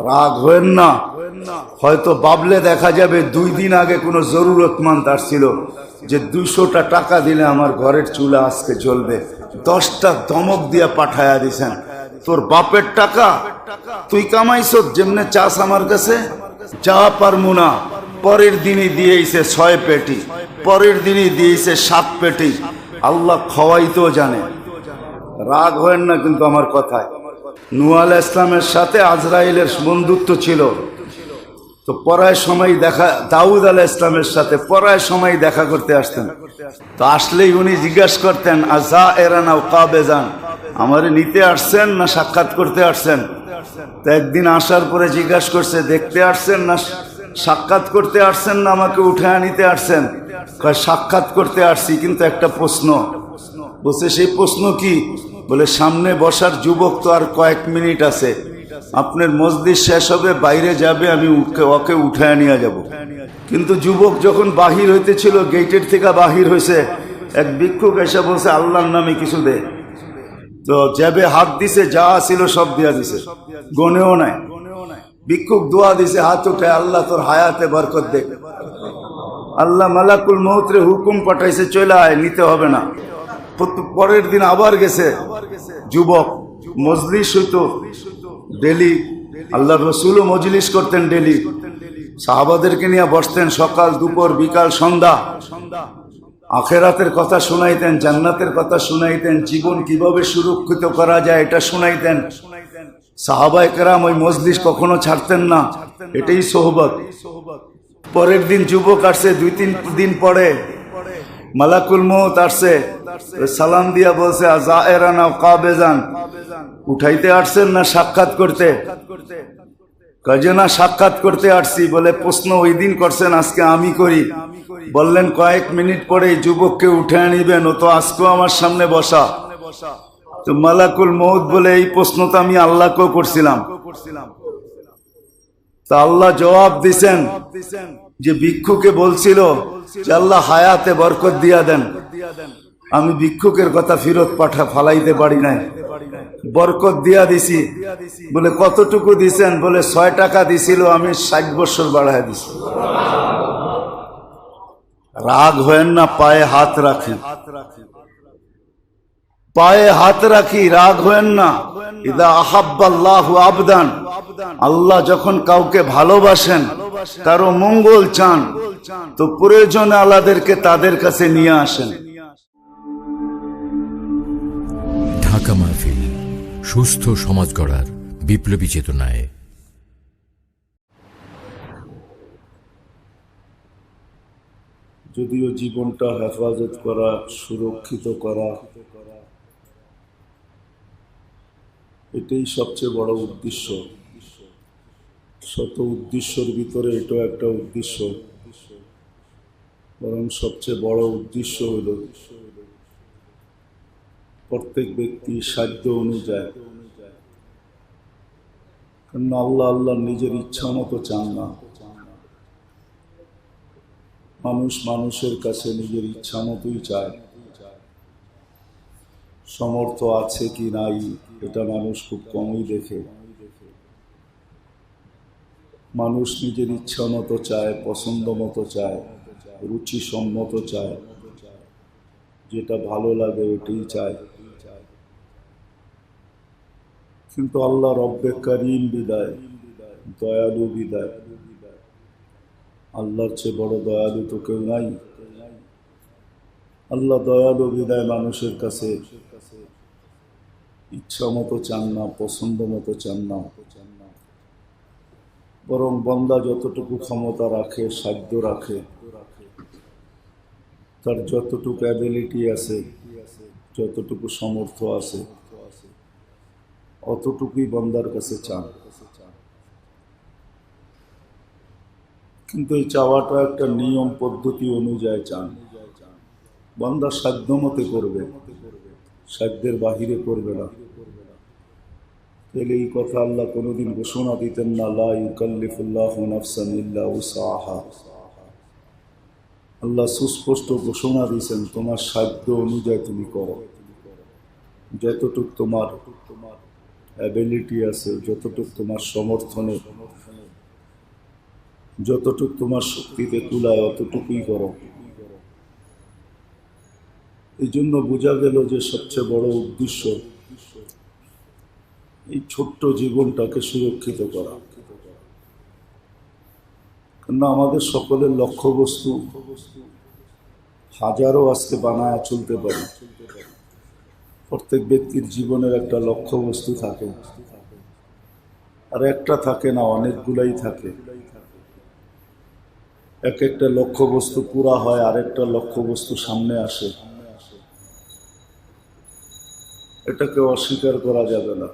রাগ হয়েন না। হয়তো বাবলে দেখা যাবে 2 দিন আগে কোনো জরুরতমন্দ আসছিল যে 200টা টাকা দিলে আমার ঘরের চুলা আজকে জ্বলবে, 10টা ধমক দিয়া পাঠায়া দিছেন। তোর বাপের টাকা তুই কামাইছ, যেমনে চাস আমার কাছে চা পারমু না। পরের দিনই দিয়েছে 6 পেটি, পরের দিনই দিয়েছে 7 পেটি। আল্লাহ খাওয়াইতেও জানে। রাগ হয়েন না কিন্তু আমার কথায়। নূহ আলাইহিস ইসলামের সাথে আজরাইলের বন্ধুত্ব ছিল, তো পরায় সময় দেখা, দাউদ আলাইহিস ইসলামের সাথে পরায় সময় দেখা করতে আসতেন। তো আসলেই উনি জিজ্ঞাসা করতেন, আজা এরানা কাবেজান, আমারে নিতে আসছেন না সাক্ষাৎ করতে আসছেন? তো একদিন আসার পরে জিজ্ঞাসা করছে, দেখতে আসছেন না সাক্ষাৎ করতে আসছেন, না আমাকে উঠে নিতে আসছেন? কয় সাক্ষাৎ করতে আসছি, কিন্তু একটা প্রশ্ন। বলছে সেই প্রশ্ন কি? বলে সামনে বসার যুবক তো আর কয়েক মিনিট আছে, আপনার মসজিদ শেষ হবে, বাইরে যাবে, আমি ওকে উঠায় নিয়ে যাব। কিন্তু যুবক যখন বাহির হইতেছিল, গেটের থেকে বাহির হয়েছে, এক ভিক্ষুক এসে বলছে আল্লাহর নামে কিছু দে। তো যাবে হাত দিছে, যা ছিল সব দিয়া দিছে, গনেও নাই। ভিক্ষুক দোয়া দিছে, হাত উঠে, আল্লাহ তোর হায়াতে বরকত দে। আল্লাহ মালাকুল মউতরে হুকুম পাঠাইছে, চলে আয়, নিতে হবে না। পরের দিন আবার গেছে যুবক, মজলিস হইতো ডেলি, আল্লাহ রসুলও মজলিস করতেন ডেলি, সাহাবাদেরকে নিয়ে বসতেন, সকাল দুপুর বিকাল সন্ধ্যা। আখেরাতের কথা শুনাইতেন, জান্নাতের কথা শুনাইতেন, জীবন কিভাবে সুরক্ষিত করা যায় এটা শুনাইতেন। সাহাবায়ে কেরাম ওই মজলিস কখনো ছাড়তেন না, এটাই সোহবত। পরের দিন যুবক আসছে, 2-3 দিন পরে মালাকুল মউত আসছে, সালাম দিয়া বলছে, আজায়েরানা কাবেজান, উঠাইতে আসছেন না সাক্ষাৎ করতে? কাজে না সাক্ষাৎ করতে আসছি। বলে প্রশ্ন ওই দিন করছেন, আজকে আমি করি। বললেন কয়েক মিনিট পরে যুবককে উঠে নিবেন, ও তো আজকেও আমার সামনে বসা। তো মালাকুল মউত বলে, এই প্রশ্ন তো আমি আল্লাহকেও করছিলাম। তা আল্লাহ জবাব দিছেন যে ভিক্ষুকে বলছিল যে আল্লাহ হায়াতে বরকত দিয়া দেন, আমি ভিক্ষুকের কথা ফেরত ফালাইতে পারি নাই, বরকত দিয়া দিছি। বলে কতটুকু দিছেন? বলে 6 টাকা দিছিল, আমি 60 বছর বাড়ায় দিছি। রাগ হয়েন না, পায়ে হাত রাখি, পায়ে হাত রাখি, রাগ হয়েন না। ইদা আহাব্বাল্লাহু আবদান, আল্লাহ যখন কাউকে ভালোবাসেন, কারো মঙ্গল চান, তো প্রয়োজনে আল্লাহদেরকে তাদের কাছে নিয়ে আসেন। ঢাকা মাহফিল, সুস্থ সমাজ গড়ার বিপ্লবী চেতনায়। যদিও জীবনটা হেফাজত করা, সুরক্ষিত করা, এটাই সবচেয়ে বড় উদ্দেশ্য। শত উদ্দেশ্যের ভিতরে এটাও একটা উদ্দেশ্য, বরং সবচেয়ে বড় উদ্দেশ্য হল প্রত্যেক ব্যক্তি সাধ্য অনুযায়ী, কারণ আল্লাহ নিজের ইচ্ছা মতো চান না। মানুষ মানুষের কাছে নিজের ইচ্ছা মতোই চায়। সমর্থ আছে কি নাই এটা মানুষ খুব কমই দেখে। মানুষ নিজের ইচ্ছা মতো চায়, পছন্দ মতো চায়, রুচি সম্মত চায়, যেটা ভালো লাগে ওটাই চায়। কিন্তু আল্লাহ রব্বে করিম বিদায়, দয়ালু বিদায়, আল্লাহর চেয়ে বড় দয়ালু তো কেউ নাই। আল্লাহ দয়ালু বিদায় মানুষের কাছে ইচ্ছা মতো চান না, পছন্দ মতো চান না, বরং বান্দা যতটুকু ক্ষমতা রাখে, সাধ্য রাখে, তার যতটুকু অ্যাবিলিটি আছে, যতটুকু সামর্থ্য আছে, অতটুকুই বান্দার কাছে চান। কিন্তু এই চাওয়াটা একটা নিয়ম পদ্ধতি অনুযায়ী চান। বান্দা সাধ্য মতে করবে, সাধ্যের বাহিরে করবে না। তাহলে এই কথা আল্লাহ কোনোদিন ঘোষণা দিতেন না, লা ইউকাল্লিফুল্লাহু নাফসান ইল্লা উসআহা। আল্লাহ সুস্পষ্ট ঘোষণা দিয়েছেন, তোমার সাধ্য অনুযায়ী তুমি করো, যতটুক তোমার অ্যাবিলিটি আছে, যতটুকু তোমার সমর্থনে, যতটুকু তোমার শক্তিতে কুলায় অতটুকুই করো। এই জন্য বোঝা গেল যে সবচেয়ে বড় উদ্দেশ্য এই ছোট্ট জীবনটাকে সুরক্ষিত করা। কেননা আমাদের সকলের লক্ষ্যবস্তু হাজারো আজকে বানায় চলতে পারি। প্রত্যেক ব্যক্তির জীবনের একটা লক্ষ্যবস্তু থাকে, আর একটা থাকে না, অনেকগুলাই থাকে। এক একটা লক্ষ্যবস্তু পুরা হয়, আরেকটা লক্ষ্যবস্তু সামনে আসে, এটাকে অস্বীকার করা যাবে না।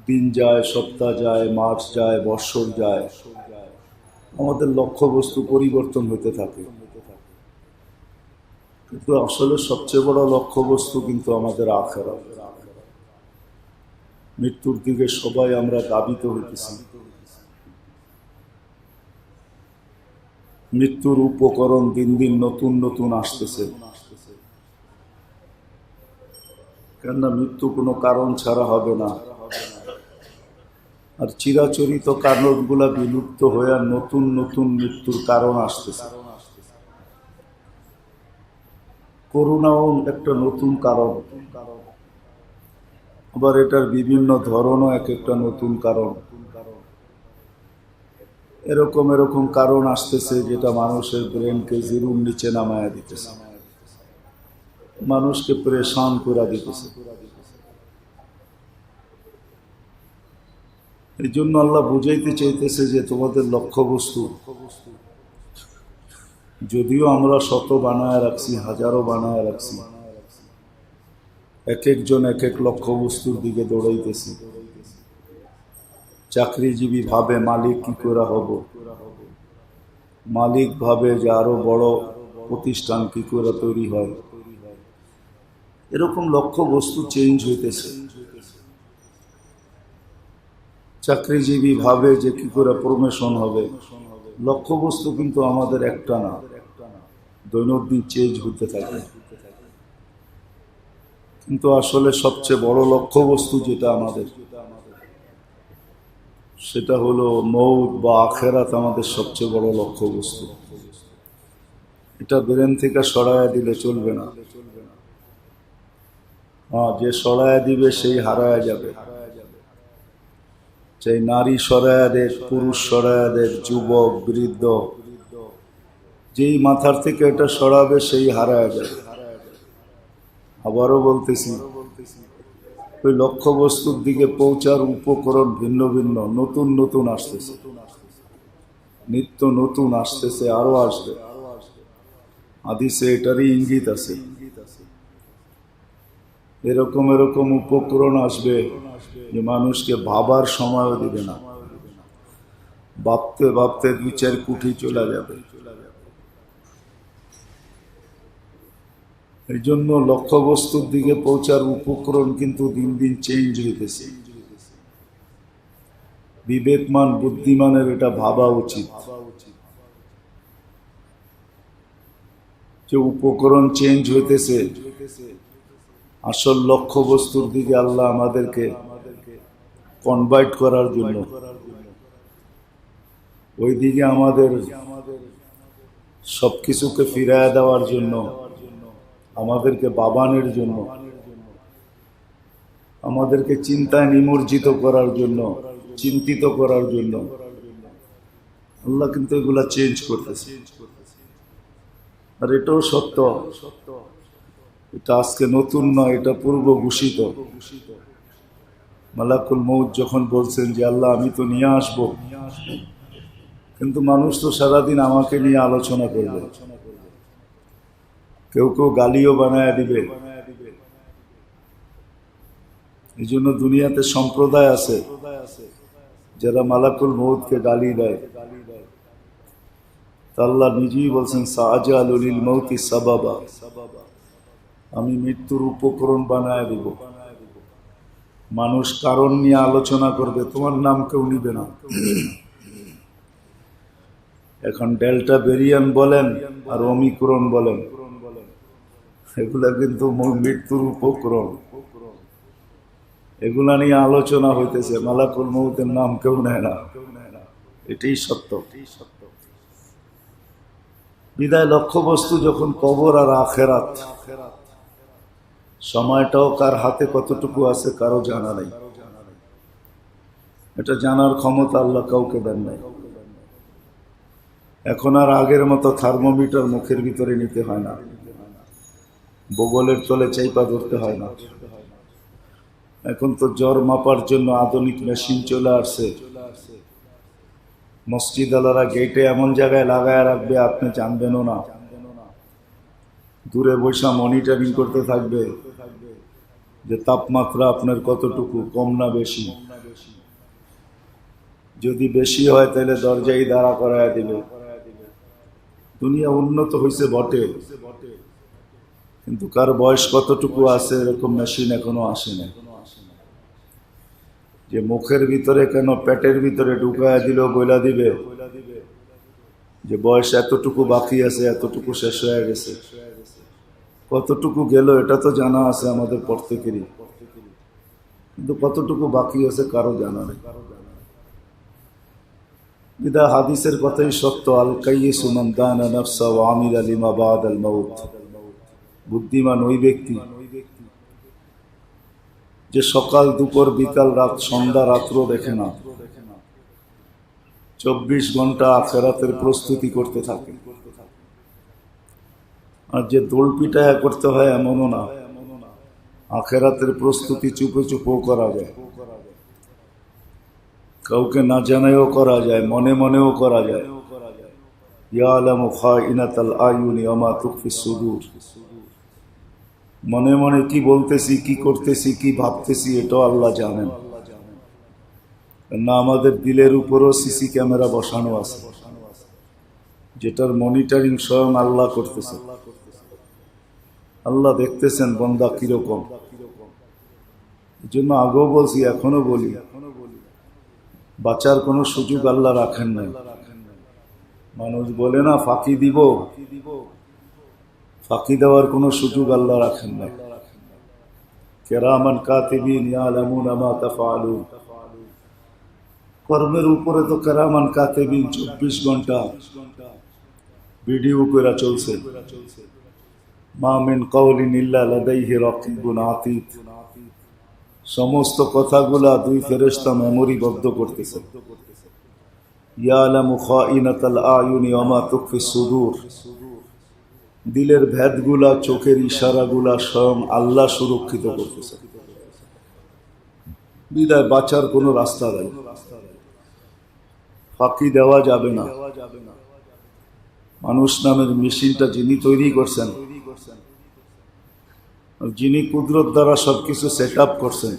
দিন যায়, সপ্তাহ যায়, মাস যায়, বৎসর যায়, আমাদের লক্ষ্যবস্তু পরিবর্তন হতে থাকে। কিন্তু আসলে সবচেয়ে বড় লক্ষ্যবস্তু কিন্তু আমাদের আখিরাত। মৃত্যুর দিকে সবাই আমরা ধাবিত হইতেছি। মৃত্যুর উপকরণ দিন দিন নতুন নতুন আসতেছে, কেননা মৃত্যু কোনো কারণ ছাড়া হবে না। আর চিরাচরিত কারণগুলা বিলুপ্ত হয়ে নতুন নতুন মৃত্যুর কারণ আসতেছে। করোনাও একটা নতুন কারণ, আবার এটার বিভিন্ন ধরনও এক একটা নতুন কারণ। এরকম এরকম কারণ আসতেছে যেটা মানুষের ব্রেনকে জিরুর নিচে নামায়া দিতেছে, মানুষকে পরেশান করে দিতেছে। এই জন্য আল্লাহ বুঝাইতে চাইতেছে যে তোমাদের লক্ষ্যবস্তু, যদিও আমরা শত বানায় রাখছি, হাজারো বানায় রাখছি, এক একজন এক এক লক্ষ্যবস্তুর দিকে দৌড়াইতেছি। চাকরিজীবী ভাবে মালিক কি করে হব, মালিক ভাবে যে আরো বড় প্রতিষ্ঠান কি করে তৈরি হয়। এরকম লক্ষ্যবস্তু চেঞ্জ হইতেছে। চাকরিজীবী ভাবে যে কি করে প্রমোশন হবে। লক্ষ্যবস্তু কিন্তু আমাদের একটা না, দৈনন্দিন চেঞ্জ হতে থাকে। কিন্তু আসলে সবচেয়ে বড় লক্ষ্যবস্তু যেটা আমাদের, সেটা হলো মৌত বা আখিরাত আমাদের সবচেয়ে বড় লক্ষ্যবস্তু। এটা ব্রেন থেকে সরায়া দিলে চলবে না। যে সরায়া দিবে সেই হারায়া যাবে। সেই নারী সরায়া দেখ, পুরুষ সরায়া দেখ, যুবক বৃদ্ধ, যেই মাথার থেকে এটা সরাবে সেই হারায়া যাবে। আবারও বলতেছি, ওই লক্ষ্যবস্তুর দিকে পৌঁছার উপকরণ ভিন্ন ভিন্ন, নতুন নতুন আসতেছে, নিত্য নতুন আসতেছে, আরো আসবে। হাদিসে এটারই ইঙ্গিত আছে। এরকম এরকম উপকরণ আসবে যে মানুষকে ভাবার সময়ও দিবে না, ভাবতে ভাবতে 2-4 কোটি চলে যাবে। এই জন্য লক্ষ্যবস্তুর দিকে পৌঁছার উপকরণ কিন্তু দিন দিন চেঞ্জ হইতেছে। বিবেকমান বুদ্ধিমানের এটা ভাবা উচিত যে উপকরণ চেঞ্জ হইতেছে, আসল লক্ষ্যবস্তুর দিকে আল্লাহ আমাদেরকে কনভার্ট করার জন্য, ওই দিকে আমাদের সবকিছুকে ফিরায় দেওয়ার জন্য, আমাদেরকে বাবানের জন্য, আমাদেরকে চিন্তায় নিমজ্জিত করার জন্য, চিন্তিত করার জন্য আল্লাহ কিন্তু এগুলা চেঞ্জ করতেছে। আর এটাও সত্য, এটা আজকে নতুন নয়, এটা পূর্ব ঘোষিত। মালাকুল মউত যখন বলছেন যে আল্লাহ আমি তো নিয়ে আসব, কিন্তু মানুষ তো সারাদিন আমাকে নিয়ে আলোচনা করবে, কেউ কেউ গালিও বানায় দিবে। এই জন্য দুনিয়াতে সম্প্রদায় আছে যারা মালাকুল মউতকে গালি দেয়। আল্লাহ নিজেই বলছেন সাআজালু লিল মউতি সাবাবা, আমি মৃত্যুর উপকরণ বানায় দিব। মানুষ কারণ নিয়ে আলোচনা করবে, তোমার নাম কেউ নিবে না। এখন ডেল্টা ভেরিয়েন্ট বলেন আর ওমিক্রন বলেন, এগুলা কিন্তু মৃত্যুর উপকরণ। এগুলা নিয়ে আলোচনা হইতেছে, মালাকুল মউতের নাম কেউ নেয় না, এটাই সত্য। বিদায় লক্ষ্যবস্তু যখন কবর আর আখেরাত, সময়টাও কার হাতে কতটুকু আছে কারো জানা নাই। এটা জানার ক্ষমতা আল্লাহ কাউকে দেন নাই। এখন আর আগের মতো থার্মোমিটার মুখের ভিতরে নিতে হয় না, বগলের তলে চাইপা ধরতে হয় না। এখন তো জ্বর মাপার জন্য আধুনিক মেশিন চলে আসছে। মসজিদ আলারা গেটে এমন জায়গায় লাগায় রাখবে আপনি জানবেনও না, দূরে বসে মনিটরিং করতে থাকবে যে তাপমাত্রা আপনার কতটুকু, কম না বেশি। যদি বেশি হয় তাহলে দরজায় দাঁড়া করায় দিবে। দুনিয়া উন্নত হয়েছে বটে, কিন্তু কার বয়স কতটুকু আছে এরকম মেশিন এখনো আসে না। যে মুখের ভিতরে কেন পেটের ভিতরে ঢুকায় দিল বইলা দিবে যে বয়স এতটুকু বাকি আছে, এতটুকু শেষ হয়ে গেছে। কতটুকু গেল এটা তো জানা আছে আমাদের প্রত্যেকেরই, কিন্তু কতটুকু বাকি আছে কারো জানা নেই। বিদা হাদিসের কথাই সত্য, আল কাইয়িসু মান দানা নাফসা ওয়া আমিলা লিমা বাদাল মাউত। বুদ্ধিমান ওই ব্যক্তি যে সকাল দুপুর বিকাল রাত সন্ধ্যা রাত্র দেখে না, 24 ঘন্টা আখিরাতের প্রস্তুতি করতে থাকে। আর যে দোল পিটায়া করতে হয় এমনও না, আখিরাতের প্রস্তুতি চুপে চুপেও করা যায়, কাউকে না জানায়ও করা যায়, মনে মনেও করা যায়। ইয়ালামু খাইনাতাল আয়ুনি ওয়া মা তুখফিস সুদূর। মনে মনে কি বলতেছি, কি করতেছি, কি ভাবতেছি এটাও আল্লাহ জানেন। না আমাদের দিলের উপরও সিসি ক্যামেরা বসানো আছে, যেটার মনিটরিং স্বয়ং আল্লাহ করতেছে। আল্লাহ দেখতেছেন বান্দা কিরকম। এই জন্য আগেও বলছি, এখনো বলি, বাঁচার কোনো সুযোগ আল্লাহ রাখেন নাই। মানুষ বলে না ফাঁকি দিব, ফাঁকি দেওয়ার কোনো সুযোগ আল্লাহ রাখেন নাই। কিরামান কাতিবিন ইয়ালামুনা মা তাফআলুন। কর্মের উপরে তো কিরামান কাতিবিন 24 ঘন্টা ভিডিও করে চলছে। মা মিন কাওলিন ইল্লা লাদাইহি রাকিবুন আতীদ। সমস্ত কথাগুলা দুই ফেরেশতা মেমোরিবদ্ধ করতেছে। ইয়ালামু খাইনাতাল আয়ুনি ওয়া মা তুখফিস সুদূর। দিলের ভেদগুলা, চোখের ইশারাগুলা স্বয়ং আল্লাহ সুরক্ষিত করতেছে। বিদায় বাঁচার কোনো রাস্তা নাই, ফাঁকি দেওয়া যাবে না। মানুষ নামের মেশিনটা যিনি তৈরি করছেন, যিনি কুদরত দ্বারা সবকিছু সেট আপ করছেন,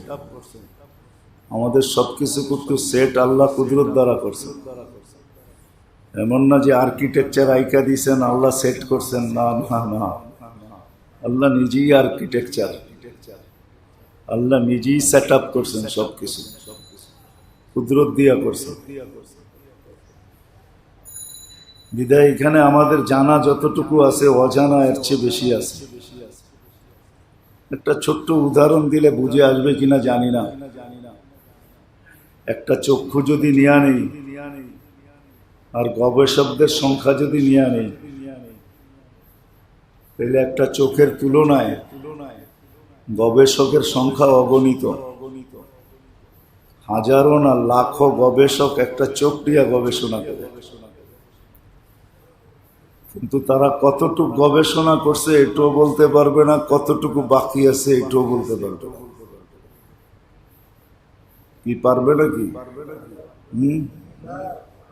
আমাদের সবকিছু কিন্তু সেট আল্লাহ কুদরত দ্বারা করছেন। এমন না যে আর্কিটেকচার আইকা দিয়েছেন আল্লাহ সেট করছেন, না না না, আল্লাহ নিজেই আর্কিটেকচার, আল্লাহ নিজেই সেট আপ করছেন সবকিছু, কুদরত দিয়া করছেন। বিদায় এখানে আমাদের জানা যতটুকু আছে অজানা এর চেয়ে বেশি আছে। একটা ছোট্ট উদাহরণ দিলে বুঝে আসবে কিনা জানি না। একটা চক্ষু যদি নিয়ে নেই আর গবেষকদের সংখ্যা যদি নিয়ে নেই, তাহলে একটা চোখের তুলনায় গবেষকের সংখ্যা অগণিত। হাজারো না লাখো গবেষক একটা চোখ নিয়ে গবেষণা করে, কিন্তু তারা কতটুকু গবেষণা করছে এটাও বলতে পারবে না, কতটুকু বাকি আছে এটাও বলতে পারবে না। কি পারবে নাকি?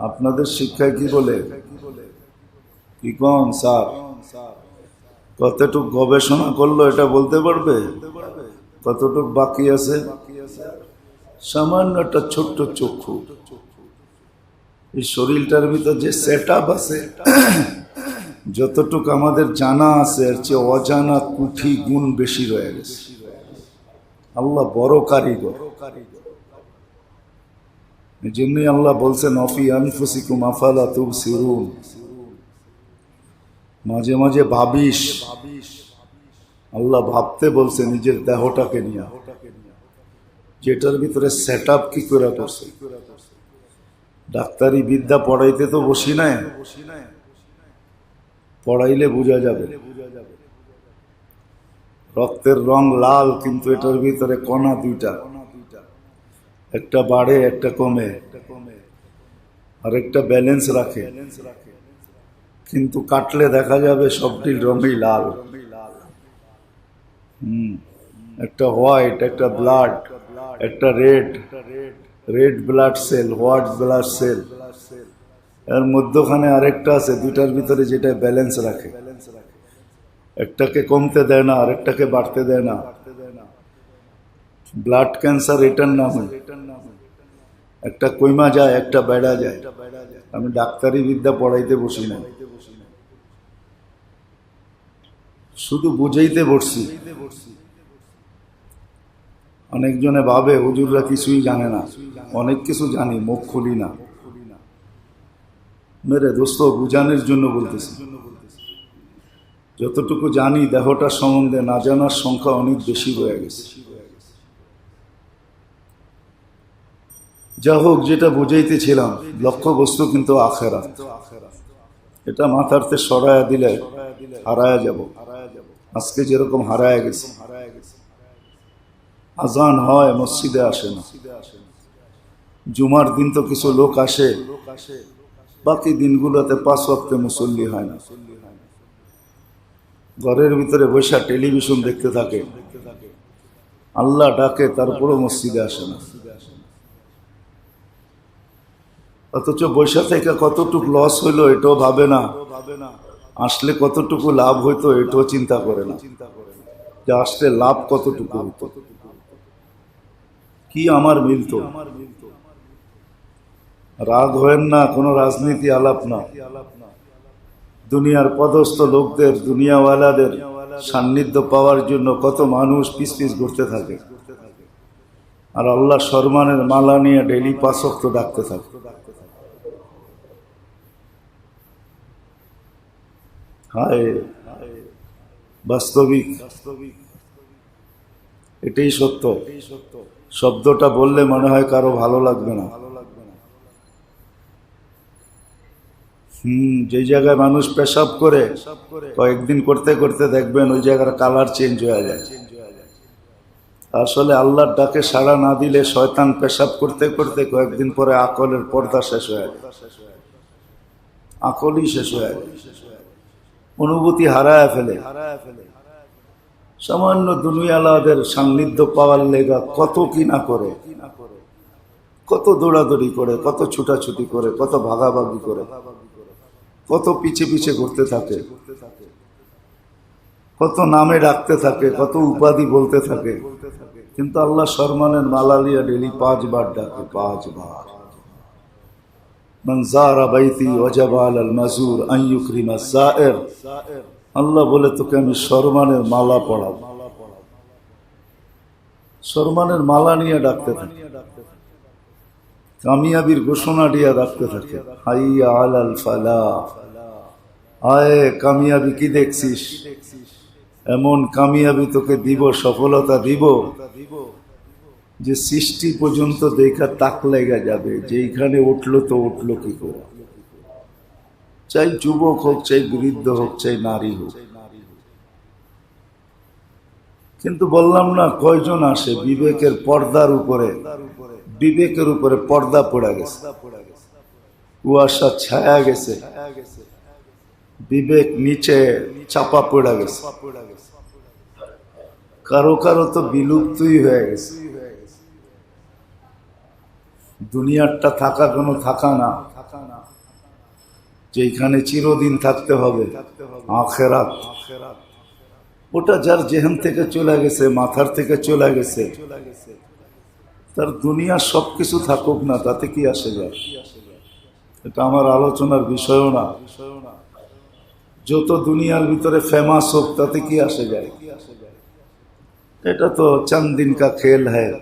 আপনাদের শিক্ষায় কি বলে, কি কন স্যার কতটুকু গবেষণা করলো এটা বলতে পারবে? কতটুকু বাকি আছে? সামান্য একটা ছোট্ট চক্ষু, এই শরীরটার ভিতর যে সেট আপ আছে, যতটুকু আমাদের জানা আছে এর চেয়ে অজানা কুঠি গুণ বেশি রয়ে গেছে। আল্লাহ বড় কারিগর। এই জন্যই আল্লাহ বলছেন অফি আনফুসিকুম আফালা তুবসিরুন। মাঝে মাঝে ভাবিস, আল্লাহ ভাবতে বলছে নিজের দেহটাকে নিয়ে, যেটার ভিতরে সেট আপ কি করে করছে। ডাক্তারি বিদ্যা পড়াইতে তো বসি নাই, পড়াইলে বোঝা যাবে। রক্তের রং লাল, কিন্তু এটার ভিতরে কণা দুইটা, একটা বাড়ে একটা কমে, আর একটা ব্যালেন্স রাখে, কিন্তু কাটলে দেখা যাবে সবটি রঙই লাল। একটা হোয়াইট, একটা ব্লাড, একটা red, red blood cell, white blood cell, এর মধ্যখানে আরেকটা আছে, দুইটার ভিতরে যেটা ব্যালেন্স রাখে, একটাকে কমতে দেয় না আরেকটাকে বাড়তে দেয় না। ব্লাড ক্যান্সার এটার নাম। একটা কইমা যায়, একটা বেড়া যায়। আমি ডাক্তারি বিদ্যা পড়াইতে বসি না, শুধু বুঝাইতে বসছি। অনেকজনে ভাবে হুজুররা কিছুই জানে না, অনেক কিছু জানি, মুখ খুলি না। মেরে দোস্ত, বুঝানোর জন্য বলতেছি। যতটুকু জানি দেহটার সম্বন্ধে, না জানার সংখ্যা অনেক বেশি হয়ে গেছে। যা হোক, যেটা বুঝাইতেছিলাম, লক্ষ্যবস্তু কিন্তু আখেরাত। এটা মাথারতে সরায়া দিলে হারায়া যাব। আজকে যেরকম হারায়া গেছে, আজান হয় মসজিদে আসে না, জুমার দিন তো কিছু লোক আসে, বাকি দিনগুলোতে 5 ওয়াক্তে মুসল্লি হয় না। ঘরের ভিতরে বসে টেলিভিশন দেখতে থাকে, আল্লাহ ডাকে তারপরও মসজিদে আসে না। অথচ বৈশা থেকে কতটুকু লস হইলো এটাও ভাবে না, আসলে কতটুকু লাভ হইতো এটাও চিন্তা করে না, যে আসলে লাভ কতটুকু হইতো, কি আমার মিলতো। রাগ হয়েন না, কোনো রাজনীতি আলাপ না। দুনিয়ার পদস্থ লোকদের, দুনিয়াওয়ালাদের সান্নিধ্য পাওয়ার জন্য কত মানুষ পিস পিস ঘুরতে থাকে, আর আল্লাহ সম্মানের মালা নিয়ে ডেইলি 5 ওয়াক্ত ডাকতে থাকে। হায় বাস্তবিক, এটাই সত্য। শব্দটা বললে মনে হয় কারো ভালো লাগবে না। যে জায়গায় মানুষ পেশাব করে, কয়েকদিন করতে করতে দেখবেন ওই জায়গার কালার চেঞ্জ হয়ে যায়। আসলে আল্লাহর ডাকে সাড়া না দিলে শয়তান পেশাব করতে করতে কয়েকদিন পরে আকলের পর্দা শেষ হয়ে যায়, আকলই শেষ হয়ে যায়, অনুভূতি হারায় ফেলে। সামান্য দুনিয়ালাদের সান্নিধ্য পাওয়ার লেগা কত কি না করে, কত দৌড়াদৌড়ি করে, কত ছুটাছুটি করে, কত ভাগাভাগি করে, কত পিছে পিছে ঘুরতে থাকে, কত নামে ডাকতে থাকে, কত উপাধি বলতে থাকে, কিন্তু আল্লাহ সম্মানের মালালিয়া ডেলি 5 বার ডাকে, 5 বার। মান যারা বাইতি ওয়াজাবা আলাল মাজুর আন ইউকরিমা যায়ের। আল্লাহ বলে তোকে আমি সম্মানের মালা পড়াবো। সম্মানের মালা নিয়ে ডাকতে থাকে, কামিয়াবির ঘোষণা দিয়ে ডাকতে থাকে, হাইয়া আলাল ফালাহ। আয় কামিয়াবি কি দেখছিস, এমন কামিয়াবি তোকে দিব, সফলতা দিব যে সৃষ্টি পর্যন্ত দেখা তাক লেগে যাবে, যেইখানে উঠলো তো উঠলো কি করে, চাই যুবক হোক, চাই বৃদ্ধ হোক, চাই নারী হোক। কিন্তু বললাম না, কয়জন আসে বিবেকের পর্দার উপরে, বিবেকের উপরে পর্দা পড়ে গেছে, কুয়াশা ছায়া গেছে, বিবেক নিচে চাপা পড়ে গেছে, কারো কারো তো বিলুপ্তই হয়ে গেছে। দুনিয়ারটা থাকা কোনো থাকা না, যেখানে চিরদিন থাকতে হবে, আখেরাত। ওটা যার জেহেন থেকে চলে গেছে, মাথার থেকে চলে গেছে, তার দুনিয়ার সবকিছু থাকুক না, তাতে কি আসে যায়। এটা আমার আলোচনার বিষয়ও না। যত দুনিয়ার ভিতরে ফেমাস হোক, তাতে কি আসে যায়। এটা তো চন্দ দিন কা খেল হ্যায়,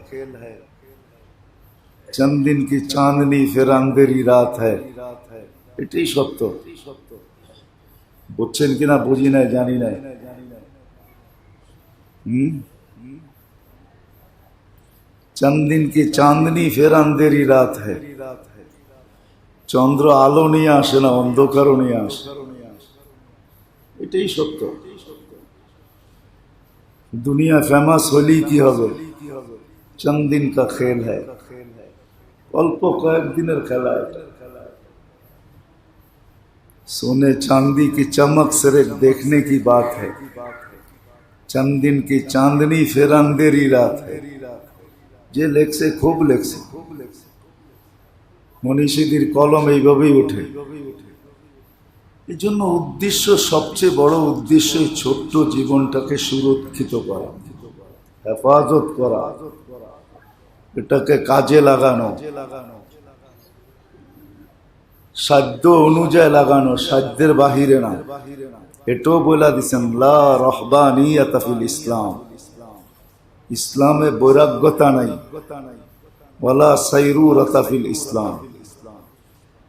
চন্দ দিন কি চাঁদনি ফির আন্ধেরি রাত হ্যায়, এটাই সত্য। বুঝছেন কিনা বুঝি নাই, জানি নাই। चंद दिन की चांदनी फिर अंधेरी रात है। চন্দ্র আলো নিয়ে আসে না, অন্ধকারও নিয়ে আসে। এটাই সত্য। দুনিয়া ফেমাস হলি কি হবে? চন্দ দিন কা খেল হ্যায়, অল্প কয়েকদিনের খেলা। सोने चांदी की चमक सिर्फ देखने की बात है, चंद दिन की चांदनी फिर अंधेरी रात है। যে লেখছে খুব লেখছে, মনীষীদের কলম এইভাবেই ওঠে। এই জন্য উদ্দেশ্য, সবচেয়ে বড় উদ্দেশ্য ছোট্ট জীবনটাকে সুরক্ষিত করা, হেফাজত করা, এটাকে কাজে লাগানো, সাধ্য অনুযায়ী লাগানো, সাধ্যের বাহিরে না। এটাও বলে দিচ্ছেন লা রহবানিয়াতা ফিল ইসলাম, ইসলামে বৈরাগ্যতা নাই, ওয়ালা সাইরুরাতা ফিল ইসলাম।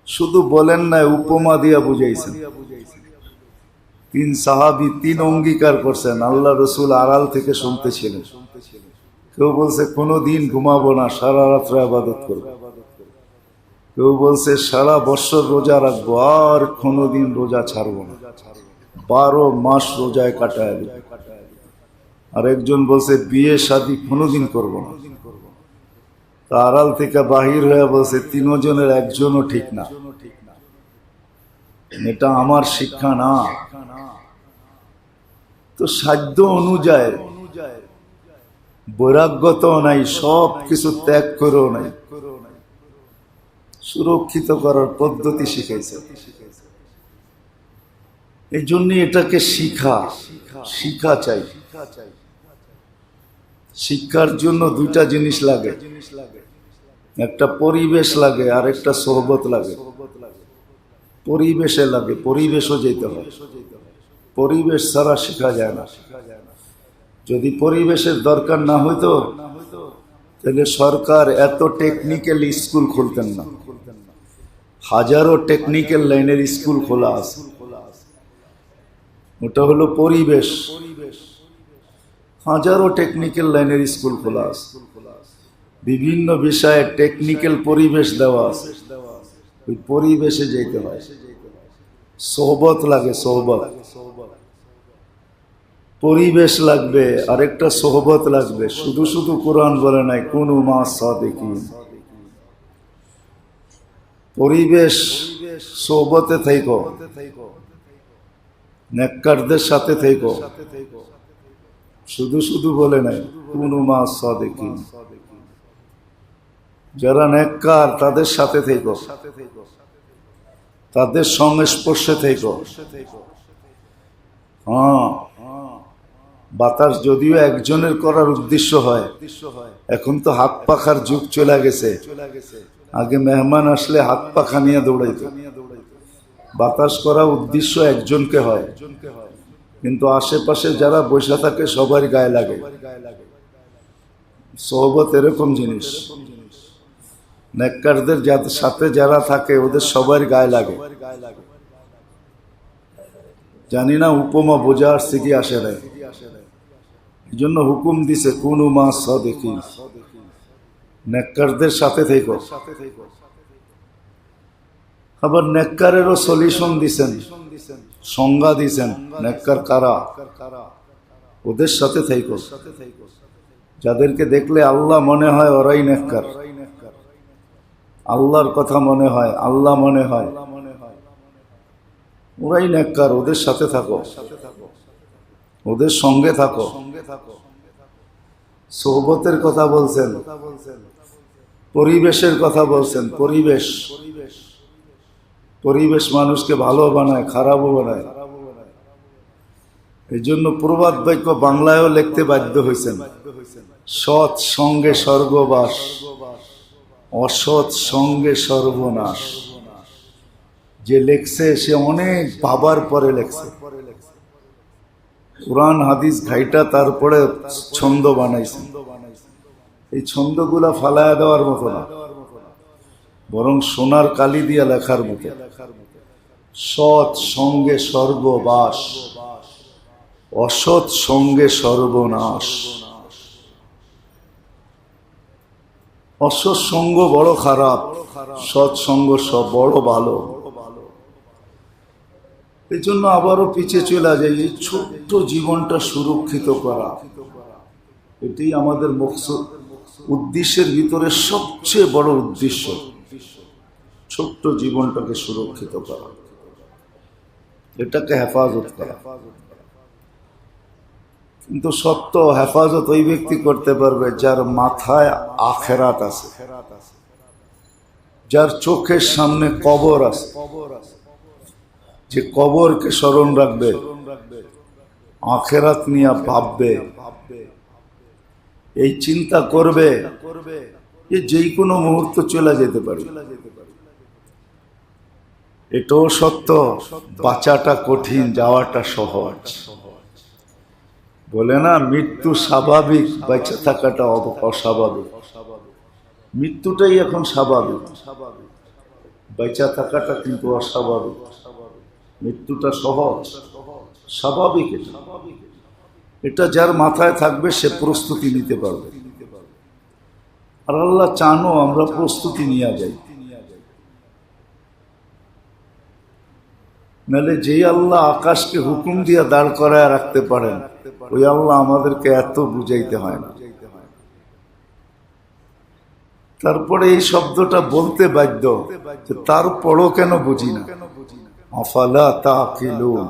শুধু বলেন না, উপমা দিয়া বুঝাইছেন। তিন সাহাবী তিন অঙ্গীকার করছেন, আল্লাহ রসুল আড়াল থেকে শুনতেছিলেন। কেউ বলছে কোনোদিন ঘুমাবো না, সারা রাত্রে ইবাদত করবো। কেউ বলছে সারা বছর রোজা রাখবো, আর কোনোদিন রোজা ছাড়বো না, 12 মাস রোজায় কাটায় দেব। আর একজন বলছে বিয়ে শাদী কোনোদিন করবো না। আড়াল থেকে বাহির হয়ে বলছে তিনজনের একজনও ঠিক না, এটা আমার শিক্ষা না। তো সাধ্য অনুযায়ী বৈরাগ্যতাও নাই, সব কিছু ত্যাগ করেও নাই, সুরক্ষিত করার পদ্ধতি শিখাইছে। এই জন্য এটাকে শিখা চাই। শিক্ষার জন্য দুইটা জিনিস লাগে, একটা পরিবেশ লাগে আর একটা সোহবত লাগে। পরিবেশে লাগে, পরিবেশও যেতে হয়। পরিবেশ ছাড়া শেখা যায় না। যদি পরিবেশের দরকার না হইতো তাহলে সরকার এত টেকনিক্যাল স্কুল খুলতেন না। হাজারো টেকনিক্যাল লাইনের স্কুল খোলা আছে, ওটা হলো পরিবেশ। হাজারো টেকনিক্যাল লাইনের স্কুল খোলা আছে, বিভিন্ন বিষয়ে টেকনিক্যাল পরিবেশ দেওয়া আছে। ওই পরিবেশে যেতে হয়। সোহবত লাগে, সোহবত। পরিবেশ লাগবে, আরেকটা সোহবত লাগবে। শুধু শুধু কোরআন বলে নাই কুনু মা সাদিকিন। পরিবেশ, সোহবতে থেকো, নেককারদের সাথে থেকো। শুধু শুধু বলে নাই কুনু মা সাদিকিন। যারা নেককার তাদের সাথে থেকো, তাদের সংস্পর্শে থেকো। হ্যাঁ, বাতাস যদিও একজনের করার উদ্দেশ্য হয়, এখন তো হাত পাখার যুগ চলে গেছে। আগে মেহমান আসলে হাত পাখা নিয়ে দৌড়াইতো। বাতাস করা উদ্দেশ্য একজনকে হয়, কিন্তু আশেপাশে যারা বসে থাকে সবার গায়ে লাগে। সোহবত এরকম জিনিস, নেককারদের সাথে যারা থাকে ওদের সবার গায়ে লাগে। জানি না উপমা বোঝা আসছে কি আসে নাই। এই জন্য হুকুম দিছে কুনু মা সাদিকিন, নেককারদের সাথে থেকো। আবার নেককারেরও সলিউশন দিছেন, সংজ্ঞা দিছেন। নেককার কারা? ওদের সাথে থেকো, যাদেরকে দেখলে আল্লাহ মনে হয় ওরাই নেককার। আল্লাহর কথা মনে হয়, আল্লাহ মনে হয়, ওরাই নেককার। ওদের সাথে থাকো, ওদের সঙ্গে থাকো। সোহবতের কথা বলছেন, পরিবেশের কথা বলছেন। পরিবেশ মানুষকে ভালো বানায়, খারাপও বানায়। এই জন্য প্রবাদ বাক্য বাংলায়ও লিখতে বাধ্য হয়েছেন, সৎ সঙ্গে স্বর্গবাস, অসৎ সঙ্গে সর্বনাশ। যে লেখছে সে অনেক ভাবার পরে লেখছে। কুরআন হাদিস ঘাইটা তারপরে ছন্দ বানাইছে। এই ছন্দগুলা ফালায়া দেওয়ার মতো না, বরং সোনার কালি দিয়া লেখার মতো। সৎ সঙ্গে স্বর্গবাস, অসৎ সঙ্গে সর্বনাশ। অসৎসঙ্গ বড় খারাপ, সৎসঙ্গ সব বড় ভালো। এই জন্য আবারও পিছিয়ে চলে যায়। এই ছোট্ট জীবনটা সুরক্ষিত করা, এটাই আমাদের মকসুদ, উদ্দেশ্যের ভিতরে সবচেয়ে বড় উদ্দেশ্য, ছোট্ট জীবনটাকে সুরক্ষিত করা, এটাকে হেফাজত করা। কিন্তু সত্য হেফাজত ওই ব্যক্তি করতে পারবে যার মাথায় আখেরাত আছে, যার চোখের সামনে কবর আছে, যে কবরকে স্মরণ রাখবে, আখেরাত নিয়ে ভাববে, এই চিন্তা করবে যে যেই কোনো মুহূর্ত চলে যেতে পারে। এটাও সত্য, বাঁচাটা কঠিন, যাওয়াটা সহজ। বলে না মৃত্যু স্বাভাবিক, বেঁচে থাকাটা অস্বাভাবিক। মৃত্যুটাই এখন স্বাভাবিক, বেঁচে থাকাটা কিন্তু অস্বাভাবিক। মৃত্যুটা সহজ, স্বাভাবিক। এটা যার মাথায় থাকবে সে প্রস্তুতি নিতে পারবে। আর আল্লাহ চানো আমরা প্রস্তুতি নিয়ে যাই। নাহলে যেই আল্লাহ আকাশকে হুকুম দিয়ে দাঁড় করায় রাখতে পারেন, ওই আল্লাহ আমাদেরকে এত বুঝাইতে হয় না। তারপরে এই শব্দটা বলতে বাধ্য, তারপরও কেন বুঝি না, আফালা তাকিলুন,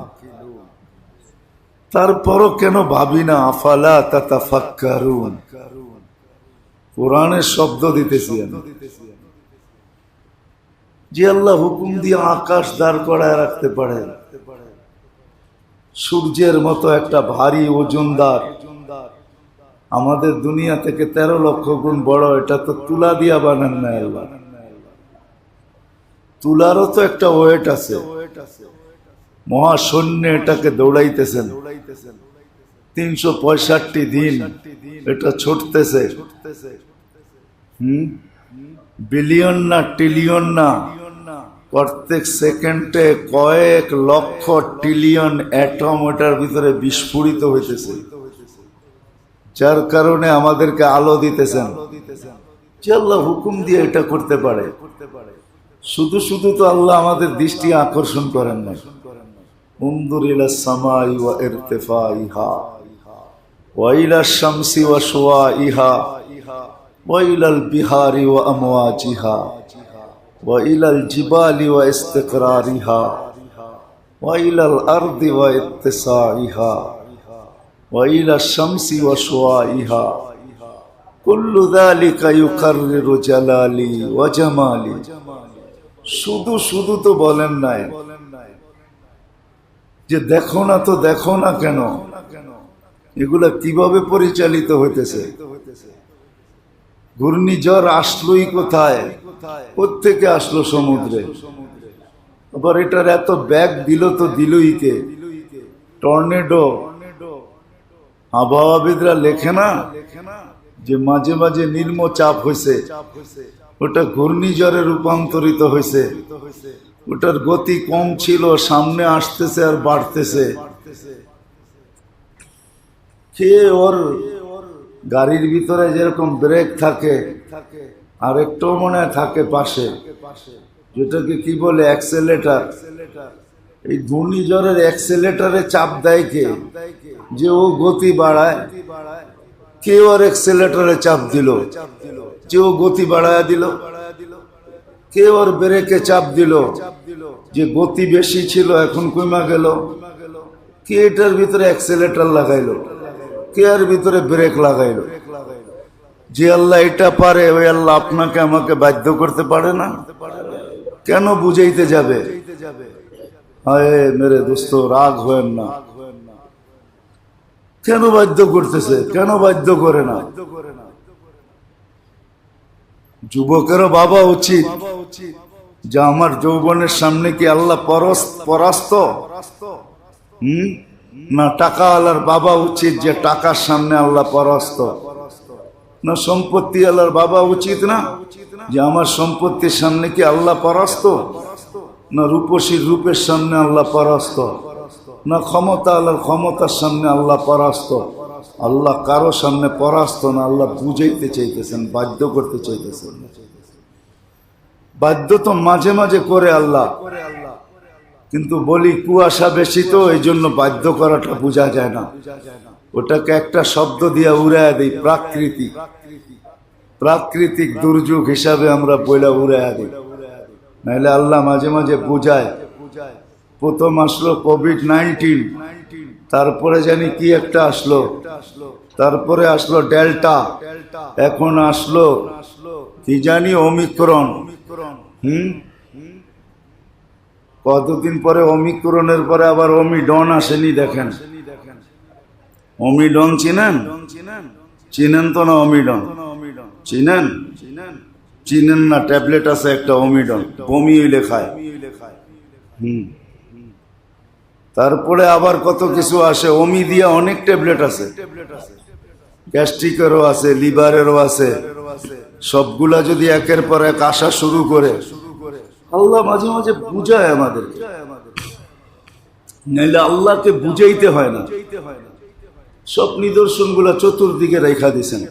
তারপরও কেন ভাবি না, আফালা তাতাফাক্কারুন। কোরআনের শব্দ দিতেছি আমি, যে আল্লাহ হুকুম দিয়ে আকাশ দাঁড় করায় রাখতে পারে, সূর্যের মতো একটা ভারী ওজনদার, আমাদের দুনিয়া থেকে 13 লক্ষ গুণ বড়, এটা তো তুলা দিয়া বানান না আল্লাহ। তুলারও তো একটা ওয়েট আছে। মহাশূন্যে এটাকে দৌড়াইতেছেন, 365 দিন এটা ছুটতেছে। বিলিয়ন না ট্রিলিয়ন না, প্রত্যেক সেকেন্ডে কয়েক লক্ষ ট্রিলিয়ন অ্যাটম ওটার ভিতরে বিস্ফোরিত হইতেছে, যার কারণে আমাদেরকে আলো দিতেছেন। যে আল্লাহ হুকুম দিয়ে এটা করতে পারে, শুধু শুধু তো আল্লাহ আমাদের দৃষ্টি আকর্ষণ করেন না। উনজুর ইলাস সামাই ওয়া ইরতিফাইহা ওয়া ইলাশ শামসি ওয়া শুওয়াইহা ওয়া ইলাল বিহারি ওয়া আমওয়াজিহা ওয়া ইলাল জিবালি ওয়া ইস্তিকরারিহা ওয়া ইলাল আরদি ওয়া ইত্তিসাইহা ওয়া ইলাশ শামসি ওয়া শুওয়াইহা কুল্লু যালিকা ইউকাররিরু জালালি ওয়া জামালি। শুধু শুধু তো বলেন নাই যে দেখো না, তো দেখো না কেন, এগুলা কিভাবে পরিচালিত হইতেছে। ঘূর্ণিঝড় আসলোই কোথায়, কোত্থেকে আসলো সমুদ্রে, আবার এটার এত ব্যাগ দিল তো দিলই কে। টর্নেডো আবহাওয়াবিদরা লেখে না যে মাঝে মাঝে নিম্নচাপ হয়েছে, ওটা ঘূর্ণিঝড়ে রূপান্তরিত হয়েছে। ওটার গতি কম ছিল, সামনে আসতেছে আর বাড়তেছে। কে ওর গাড়ির ভিতরে যেরকম ব্রেক থাকে, আর একটু মনে থাকে পাশে, যেটাকে কি বলে অ্যাক্সেলেটার। এই ঘূর্ণিঝড়ের অ্যাক্সেলেটারে চাপ দেয় কে, যে ও গতি বাড়ায়। কে ওর অ্যাক্সেলেটারে চাপ দিল, যে ও গতি বাড়ায় দিল। কে ওর ব্রেকে চাপ দিল, যে গতি বেশি ছিল এখন কমা গেল। কে এটার ভিতরে অ্যাক্সেলেটার লাগাইলো, কে এর ভিতরে ব্রেক লাগাইলো। যে আল্লাহ এটা পারে, ওই আল্লাহ আপনাকে আমাকে বাধ্য করতে পারে না? কেন বুঝাইতে যাবে? হায় মেরে দোস্ত, রাগ হয়েন না। কেন বাধ্য করতেছে, কেন বাধ্য করে না? যুবকেরও ভাবা উচিত যে আমার যৌবনের সামনে কি আল্লাহ পরাস্ত? না টাকাওয়ালার বাবা উচিত যে টাকার সামনে আল্লাহ পরাস্ত? না সম্পত্তি আল্লাহর বাবা উচিত না যে আমার সম্পত্তির সামনে কি আল্লাহ পরাস্ত? না রূপসীর রূপের সামনে আল্লাহ পরাস্ত? না ক্ষমতা আল্লাহর ক্ষমতার সামনে আল্লাহ পরাস্ত? আল্লাহ কারো সামনে পরাস্ত না, আল্লাহ বুঝাইতে চাইতেছেন, বাধ্য করতে চাইতেছেন। বাধ্য তো মাঝে মাঝে করে আল্লাহ, কিন্তু বলি কুয়াশা বেশি তো এই জন্য বাধ্য করাটা বোঝা যায় না। ওটাকে একটা শব্দ দিয়ে উড়াইয়া দিই, প্রাকৃতিক। প্রাকৃতিক দুর্যোগ হিসাবে আমরা বইলা উড়াইয়া দিই, নাহলে আল্লাহ মাঝে মাঝে বুঝায়। প্রথম আসলো কোভিড-19, তারপরে জানি কি একটা আসলো, তারপরে আসলো ডেল্টা, এখন আসলো কি জানি ওমিক্রন। কতদিন পরে ওমিক্রনের পরে আবার ওমিডন আসেনি, দেখেন। ওমিডন চিনেন? চিনেন তো না ওমিডন? চিনেন? চিনেন না? ট্যাবলেট আছে একটা ওমিডন, বমি লেখায়। তারপরে আবার কত কিছু আসে, ওমি দিয়া অনেক ট্যাবলেট আছে, গ্যাস্ট্রিকেরও আছে, লিভারেরও আছে। সবগুলা যদি একের পর এক আসা শুরু করে, আল্লাহ মাঝে মাঝে বুঝায় আমাদের, নাইলে আল্লাহকে বুঝাইতে হয় না। সব নিদর্শনগুলা চতুর্দিকে রেখা দিছেন।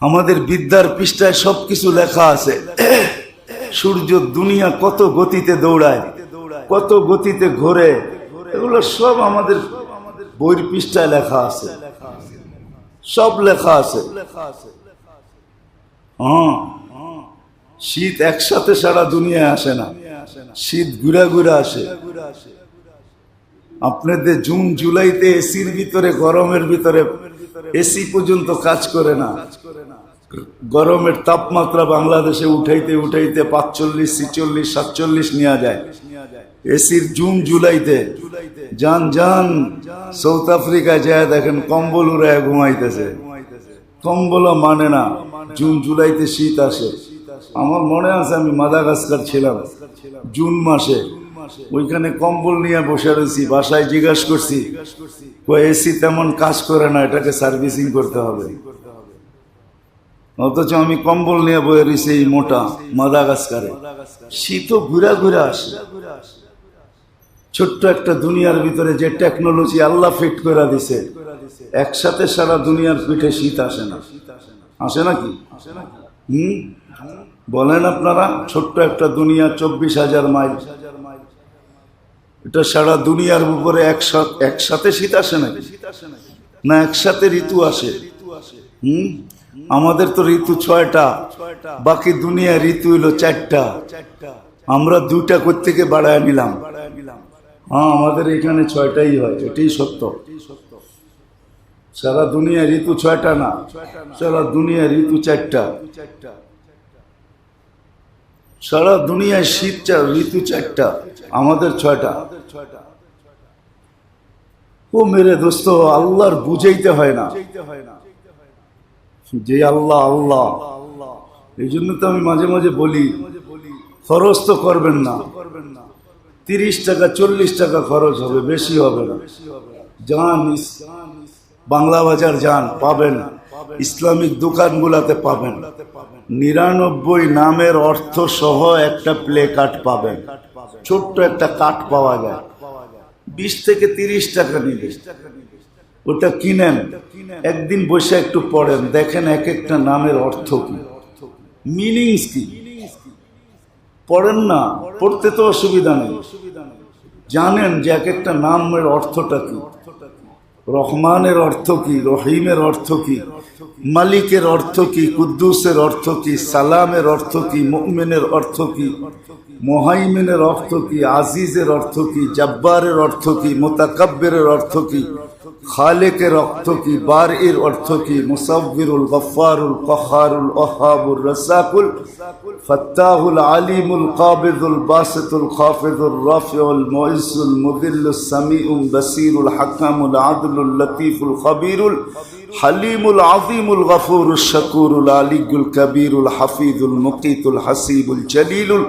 আমাদের বিদ্যার পৃষ্ঠায় সবকিছু লেখা আছে। সূর্য দুনিয়া কত গতিতে দৌড়ায়, কত গতিতে ঘোরে, এগুলো সব আমাদের বইয়ের পৃষ্ঠায় লেখা আছে, সব লেখা আছে। হ্যাঁ, শীত একসাথে সারা দুনিয়ায় আসে না, শীত ঘুরা ঘুরা আসে। আপনাদের জুন জুলাইতে এসির ভিতরে, গরমের ভিতরে এসি পর্যন্ত কাজ করে না। গরমের তাপমাত্রা বাংলাদেশে উঠাইতে উঠাইতে 45, 46, 47 নেওয়া যায় এসির জুন জুলাইতে। যান যান সাউথ আফ্রিকায় যায় দেখেন, কম্বল উড়ায় ঘুমাইতেছে, কম্বল মানে না। জুন জুলাইতে শীত আসে। আমার মনে আছে আমি মাদাগাস্কার ছিলাম জুন মাসে, ওইখানে কম্বল নিয়ে বসে রয়েছি। বাসায় জিজ্ঞাসা করছি, এসি তেমন কাজ করে না, এটাকে সার্ভিসিং করতে হবে। অথচ আমি কম্বল নিয়ে বয়ে রয়েছি এই মোটা মাদাগাস্কারে। শীতও ঘুরা ঘুরা আসে। ছোট্ট একটা দুনিয়ার ভিতরে যে টেকনোলজি আল্লাহ ফিট করে দিছে, একসাথে সারা দুনিয়ার পিঠে শীত আসে না। আসে নাকি? বলেন আপনারা, ছোট্ট একটা দুনিয়া, 24,000 মাইল, এটা সারা দুনিয়ার উপরে একসাথে শীত আসে নাকি? না, একসাথে ঋতু আসে। আমাদের তো ঋতু 6টা, বাকি দুনিয়া ঋতু হইল 4টা। আমরা 2টা কোত্থেকে বাড়ায় নিলাম। হ্যাঁ, আমাদের এখানে 6টাই হয়, এটাই সত্য। সারা দুনিয়া ঋতু 6টা না, সারা দুনিয়া ঋতু 4টা। সারা দুনিয়ায় শীত ঋতু 4টা, আমাদের 6টা। ও মেরে দোস্ত, আল্লাহর বুঝাইতে হয় না যে আল্লাহ আল্লাহ। এই জন্য তো আমি মাঝে মাঝে বলি, খরচ তো করবেন না, 30 টাকা 40 টাকা খরচ হবে, বেশি হবে না। যান বাংলা বাজার যান, পাবেন, ইসলামিক দোকানগুলাতে পাবেন, 99 নামের অর্থ সহ একটা প্লে কার্ড পাবেন। ছোট্ট একটা কাঠ পাওয়া যায়, 20 থেকে 30 টাকা নিবে। ওটা কিনেন, একদিন বসে একটু পড়েন, দেখেন এক একটা নামের অর্থ কি, মিনিংস কি। পড়েন না, পড়তে তো অসুবিধা নেই, জানেন যে এক একটা নামের অর্থটা কি। রহমানের অর্থ কি, রহিমের অর্থ কি, মালিকের অর্থ কি, কুদ্দুসের অর্থ কি, সালামের অর্থ কি, মুমিনের অর্থ কি, মুহাইমিনের অর্থ কি, আজিজের অর্থ কি, জব্বারের অর্থ কি, মুতাকাব্বিরের অর্থ কি, খালেকের অর্থ কি, বারীর অর্থ কি, মুসাব্বিরুল গফফারুল কহারুল ওয়াহাবুর রাসাকুল ফাত্তাহুল আলিমুল কাবিদুল বাসিতুল খাফিদুর রাফিউল মুইজ্জুল মুযিল্লুস সামিউল বাসীরুল হাকামুল আদলুল লতীফুল খবীরুল হালিমুল আযীমুল গফুরুশ শাকুরুল আলিয়ুল কবীরুল হাফিজুল মুকীতুল হাসিবুল জলিলুল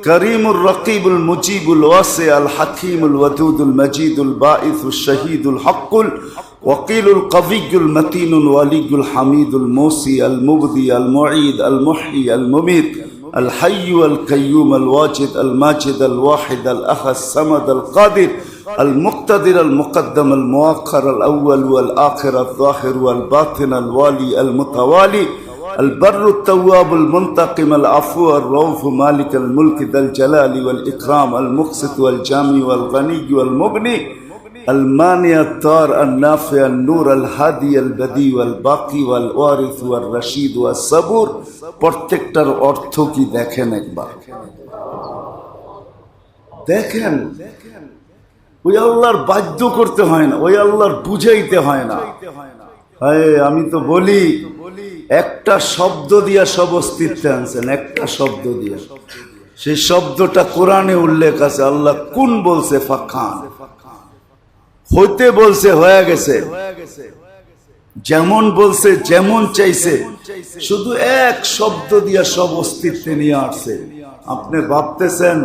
كريم الرقيب المجيب الواسع الحكيم الودود المجيد الباعث الشهيد الحق الوكيل القوي المتين الولي الحميد الموصي المبدي المعيد المحيي المميت الحي القيوم الواجد الماجد الواحد الأحد الصمد القادر المقتدر المقدم المؤخر الأول والآخر الظاهر والباطن الوالي المتوالي البر التواب المنتقم العفو الرؤوف مالك الملك ذا الجلال والإكرام المقسط والجامع والغني والمغني المانع الطار النافع النور الهادي البديع والباقي والوارث والرشيد والصبور প্রত্যেকটার অর্থ কি দেখেন একবার দেখেন ওই আল্লাহর বাধ্য করতে হয় না ওই আল্লাহর বুঝাইতে হয় না আমি তো বলি একটা শব্দ দিয়া সব অস্তিত্বে আনছেন একটা শব্দ দিয়া সেই শব্দটা কোরআনে উল্লেখ আছে আল্লাহ কোন বলছে ফাখান হইতে বলছে হয়ে গেছে যেমন বলছে যেমন চাইছে শুধু এক শব্দ দিয়া সব অস্তিত্বে নিয়ে আসছে আপনি ভাবতেছেন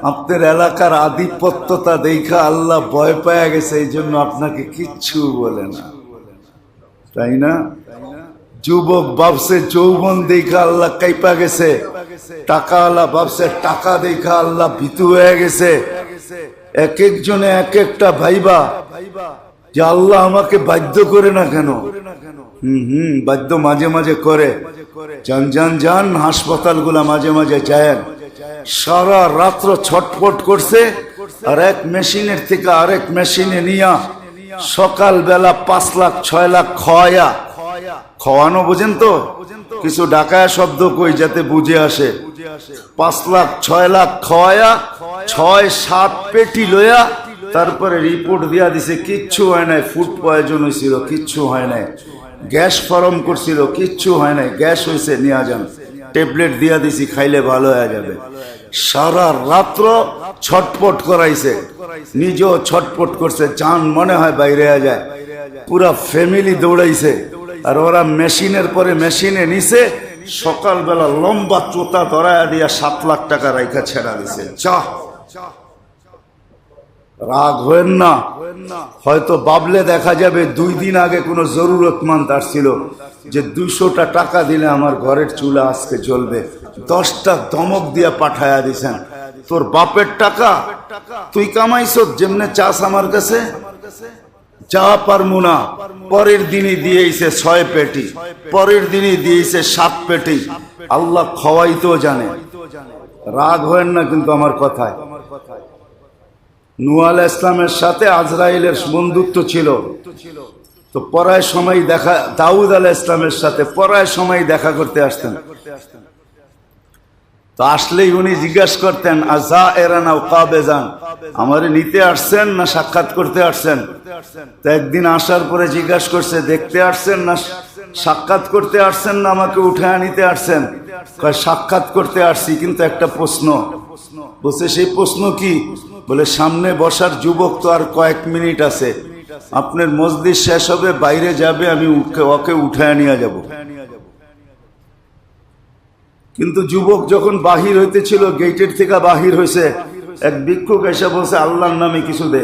আপনার এলাকার আধিপত্যতা দেখা আল্লাহ ভয় পায়া গেছে এই জন্য আপনাকে কিচ্ছু বলে না তাই না যুবক ভাবছে যৌবন দেখা আল্লাহ কাইপা গেছে টাকাওয়ালা ভাবছে টাকা দেখা আল্লাহ ভীতু হয়ে গেছে এক একজনে এক একটা ভাইবা যে আল্লাহ আমাকে বাধ্য করে না কেন বাধ্য মাঝে মাঝে করে যান যান যান হাসপাতাল গুলা মাঝে মাঝে যায় সারা রাত্র ছটফট করছে আর এক মেশিনের থেকে আরেক মেশিনে নিয়া সকাল বেলা 5 লাখ 6 লাখ খাওয়ানো বোঝেন তো কিছু ডাকায়া শব্দ কই যাতে বুঝে আসে 5 লাখ 6 লাখ খাওয়ায়া 6-7 পেটি লয়া তারপরে রিপোর্ট দিয়া দিছে কিচ্ছু হয় নাই ফুড পয়জন হয়েছিল কিচ্ছু হয় নাই গ্যাস ফর্ম করছিল কিচ্ছু হয় নাই গ্যাস হয়েছে নিয়ে যান ট্যাবলেট দিয়া দিছি খাইলে ভালো হয়ে যাবে সারা রাত্র ছটপট করাইছে নিজেও ছটপট করছে জান মনে হয় বাইরে যায় পুরা ফ্যামিলি দৌড়াইছে আর ওরা মেশিনের পরে মেশিনে নিছে সকালবেলা লম্বা চোতা ধরায়া দিয়া 7 লাখ টাকা রাইখা ছেড়া দিছে চাহ রাগ হয়েন না হয়তো বাবলে দেখা যাবে 2 দিন আগে কোনো জরুরতমন্দ আসছিল যে 200টা টাকা দিলে আমার ঘরের চুলা আজকে জ্বলবে 10টা ধমক দিয়ে পাঠায়া দিছেন তোর বাপের টাকা তুই কামাইছো যেমনে চাস আমার কাছে যা পারমু না পরের দিনই দিয়েছে 6 পেটি পরের দিনই দিয়েছে 7 পেটি আল্লাহ খাওয়াইতেও জানে রাগ হয়েন না কিন্তু আমার কথায় নূহ আলাইহিস সালামের সাথে আজরাইলের বন্ধুত্ব ছিল তো পরায় সময় দেখা দাউদ আলাইহিস সালামের সাথে পরায় সময় দেখা করতে আসতেন তো আসলেই উনি জিজ্ঞাসা করতেন আযায়েরান আও কাবেজান আমারে নিতে আসছেন না সাক্ষাৎ করতে আসছেন তো একদিন আসার পরে জিজ্ঞাসা করছে দেখতে আসছেন না সাক্ষাৎ করতে আসছেন না আমাকে উঠায় নিতে আসছেন কয় সাক্ষাৎ করতে আসছি কিন্তু একটা প্রশ্ন বলছে সেই প্রশ্ন কি বলে সামনে বসার যুবক তো আর কয়েক মিনিট আছে আপনার মজলিস শেষ হবে বাইরে যাবে আমি ওকে উঠায় নিয়ে যাব কিন্তু যুবক যখন বাহির হইতেছিল গেটের থেকে বাহির হয়েছে এক ভিক্ষুক এসে বলছে আল্লাহর নামে কিছু দে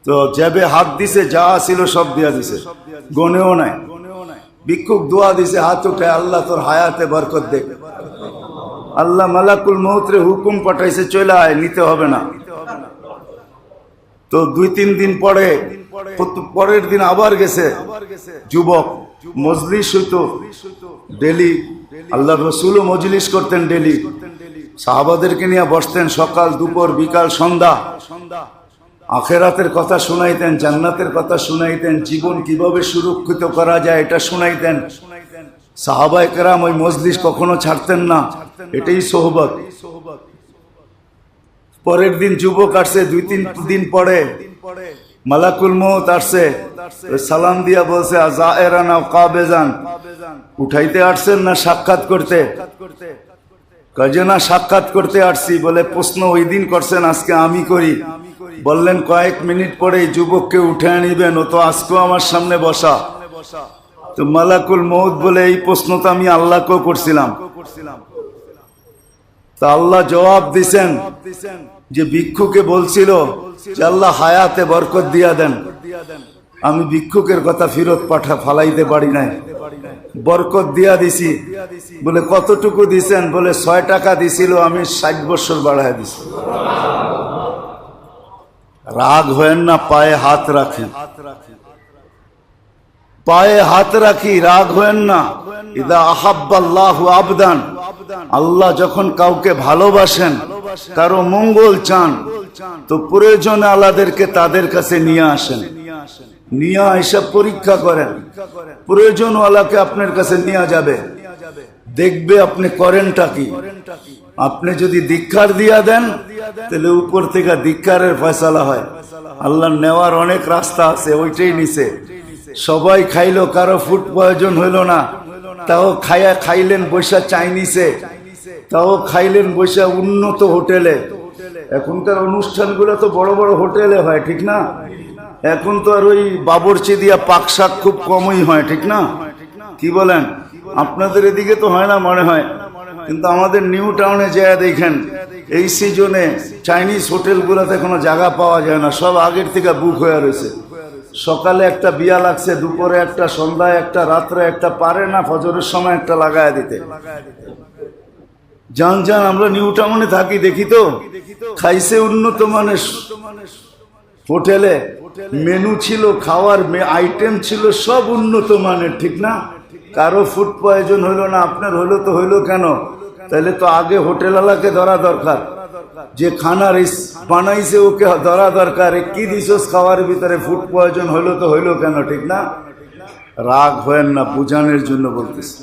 তো জেবে হাত দিছে যা ছিল সব দিয়া দিছে গনেও নাই ভিক্ষুক দোয়া দিছে হাত উঠে আল্লাহ তোর হায়াতে বরকত দে আল্লাহ মালাকুল মউতরে হুকুম পাঠাইছে চলে আয় নিতে হবে না তো 2-3 দিন পরে পরের দিন আবার গেছে যুবক মজলিস হইতো ডেলি আল্লাহ রসুলও মজলিস করতেন ডেলি সাহাবাদেরকে নিয়ে বসতেন সকাল দুপুর বিকাল সন্ধ্যা আখেরাতের কথা শুনাইতেন জান্নাতের কথা শুনাইতেন জীবন কিভাবে সুরক্ষিত করা যায় এটা শুনাইতেন সাহাবায়ে কেরাম ওই মজলিস কখনো ছাড়তেন না এটাই সোহবত পরের দিন যুবক আসছে 2-3 দিন পরে মালাকুল মউত আসছে সালাম দিয়া বলছে আযায়েরান আও কাবেজান উঠাইতে আসছেন না সাক্ষাৎ করতে কাজে না সাক্ষাৎ করতে আসছি বলে প্রশ্ন ওই দিন করছেন আজকে আমি করি বললেন কয়েক মিনিট পরে যুবককে উঠায় নিবেন ও তো আজকেও আমার সামনে বসা তো মালাকুল মউত বলে এই প্রশ্ন তো আমি আল্লাহকেও করছিলাম তা আল্লাহ জবাব দিছেন যে ভিক্ষুকে বলছিল যে আল্লাহ হায়াতে বরকত দিয়া দেন আমি ভিক্ষুকের কথা ফেরত ফালাইতে পারি নাই বরকত দিয়া দিছি বলে কতটুকু দিছেন বলে 6 টাকা দিছিল আমি 60 বছর বাড়ায় দিছি রাগ হয়েন না, পায়ে হাত রাখি, পায়ে হাত রাখি, রাগ হয়েন না। ইদা আহাব্বাল্লাহু আবদান, আল্লাহ যখন কাউকে ভালোবাসেন, কারো মঙ্গল চান, তো প্রয়োজনে আল্লাহদেরকে তাদের কাছে নিয়ে আসেন, নিয়ে এসে পরীক্ষা করেন। প্রয়োজন আল্লাহকে আপনার কাছে নিয়ে যাবে, দেখবে আপনি করেনটা কি। আপনি যদি ধিক্কার দিয়া দেন, তাহলে উপর থেকে ধিক্কারের ফয়সালা হয়। আল্লাহ নেওয়ার অনেক রাস্তা আছে, ওইটাই নিছে। সবাই খাইলো, কারো ফুড প্রয়োজন হইল না, তাও খাইলেন বৈশা চাইনিসে, তাও খাইলেন বৈশা উন্নত হোটেলে। এখনকার অনুষ্ঠানগুলো তো বড় বড় হোটেলে হয়, ঠিক না? এখন তো আর ওই বাবরচি দিয়া পাক শাক খুব কমই হয়, ঠিক না? কি বলেন? আপনাদের এদিকে তো হয় না মনে হয়, কিন্তু আমাদের নিউ টাউনে যায় দেখেন, এই সিজনে চাইনিজ হোটেলগুলোতে কোনো জায়গা পাওয়া যায় না, সব আগের থেকে বুক হয়ে রয়েছে। সকালে একটা বিয়া লাগছে, দুপুরে একটা, সন্ধ্যায় একটা, রাত্রে একটা, পারে না ফজরের সময় একটা লাগায় দিতে। যান যান, আমরা নিউ টাউনে থাকি, দেখি তো, খাইছে উন্নত মানের হোটেলে, মেনু ছিল, খাওয়ার আইটেম ছিল সব উন্নত মানের, ঠিক না? কারো ফুড প্রয়োজন হইল না, আপনার হইলো তো হইলো কেন? তাহলে তো আগে হোটেলওয়ালাকে ধরা দরকার, যে খানা বানাইছে ওকে ধরা দরকার, কি দিছস খাওয়ার ভিতরে, ফুড প্রয়োজন হইলো তো হইলো কেন, ঠিক না? রাগ হয়েন না, বুঝানোর জন্য বলতেছি।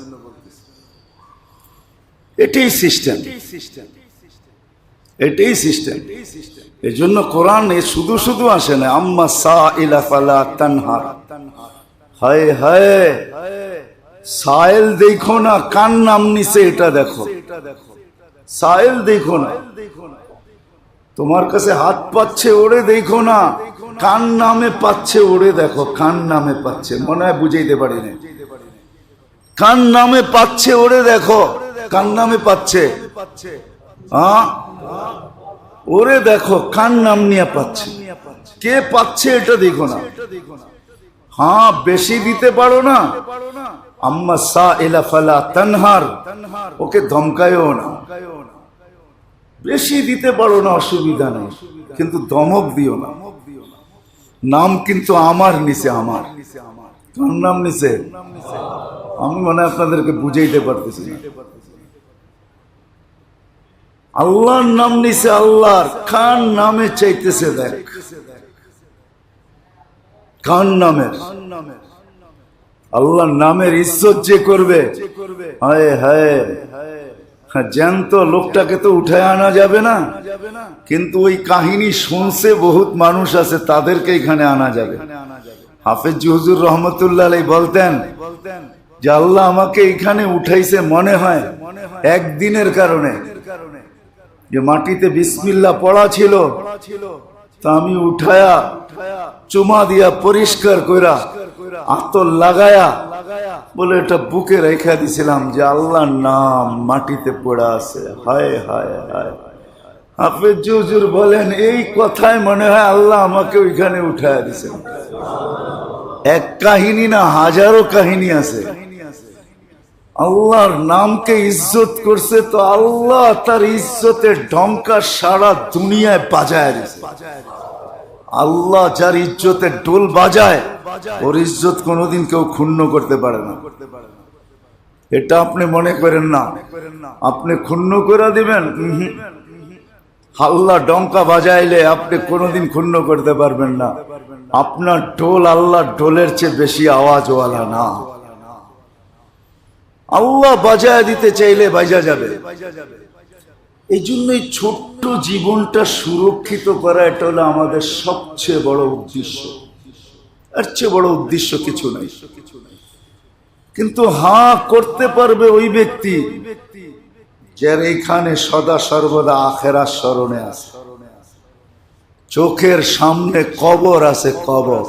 এটাই সিস্টেম, এটাই সিস্টেম। এই জন্য কোরআন শুধু শুধু আসে না, আম্মা সাইলা ফালা তানহার। হায় হায়, সাইল দেখো না, কান নাম নিছে, এটা দেখো। সাইল দেখো না, তোমার কাছে হাত পাচ্ছে ওরে দেখো না, কান নামে পাচ্ছে ওরে দেখো, কান নামে পাচ্ছে, মনে হয় বুঝাইতে পারি না। কান নামে পাচ্ছে ওরে দেখো, কান নামে পাচ্ছে, হ্যাঁ ওরে দেখো, কান নাম নিয়ে পাচ্ছে। কে পাচ্ছে এটা দেখো না। হ্যাঁ, বেশি দিতে পারো না, আম্মা সাইলা ফালা তানহার, ওকে ধমকায়ও না। বেশি দিতে পারো না, অসুবিধা নেই, কিন্তু ধমক দিও না। নাম কিন্তু আমার নিচে, আমার কার নাম নিচে? আমি মনে হয় আপনাদেরকে বুঝাইতে পারতেছি না। আল্লাহর নাম নিচে, আল্লাহর কার নামে চাইতেছে, দেখ কার নামের। আল্লাহর নামের ইজ্জত যে করবে, হায় হায়, জ্যান্ত লোকটাকে তো উঠায় আনা যাবে না, কিন্তু ওই কাহিনী শুনছে বহুত মানুষ আছে, তাদেরকে এখানে আনা যাবে। হাফেজ হুজুর রহমতুল্লাহ আলাইহি বলতেন যে আল্লাহ আমাকে এখানে উঠাইছে মনে হয় একদিনের কারণে, যে মাটিতে বিসমিল্লাহ পড়া ছিল, তা আমি উঠায়া চুমা দিয়া পরিষ্কার কইরা আতর লাগায়া বলে এটা বুকে রেখা দিছিলাম, যে আল্লাহর নাম মাটিতে পড়া আছে। হায় হায় হায়। হাফেজ হুজুর বলেন এই কথায় মনে হয় আল্লাহ আমাকে ওইখানে উঠায়া দিছেন। এক কাহিনী না, হাজারো কাহিনী আছে। আল্লাহর নামকে ইজ্জত করছে, তো আল্লাহ তার ইজ্জতের ঢঙ্কা সারা দুনিয়ায় বাজায় দিছে। আল্লাহ যার ইজ্জতের ঢোল বাজায়, ওর ইজ্জত কোনোদিন কেউ ক্ষুণ্ণ করতে পারে না। এটা আপনি মনে করেন না আপনি ক্ষুণ্ণ করে দিবেন। আল্লাহ ডঙ্কা বাজাইলে আপনি কোনোদিন ক্ষুণ্ণ করতে পারবেন না। আপনার ঢোল আল্লাহর ঢোলের চেয়ে বেশি আওয়াজওয়ালা না। আল্লাহ বাজায় দিতে চাইলে বাজা যাবে। এই জন্যই ছোট্ট জীবনটা সুরক্ষিত করা, এটা হলো আমাদের সবচেয়ে বড় উদ্দেশ্য। এর চেয়ে বড় উদ্দেশ্য কিছু নাই। কিন্তু হ্যাঁ, করতে পারবে ওই ব্যক্তি যার এখানে সদা সর্বদা আখেরাত স্মরণে আছে, চোখের সামনে কবর আছে, কবর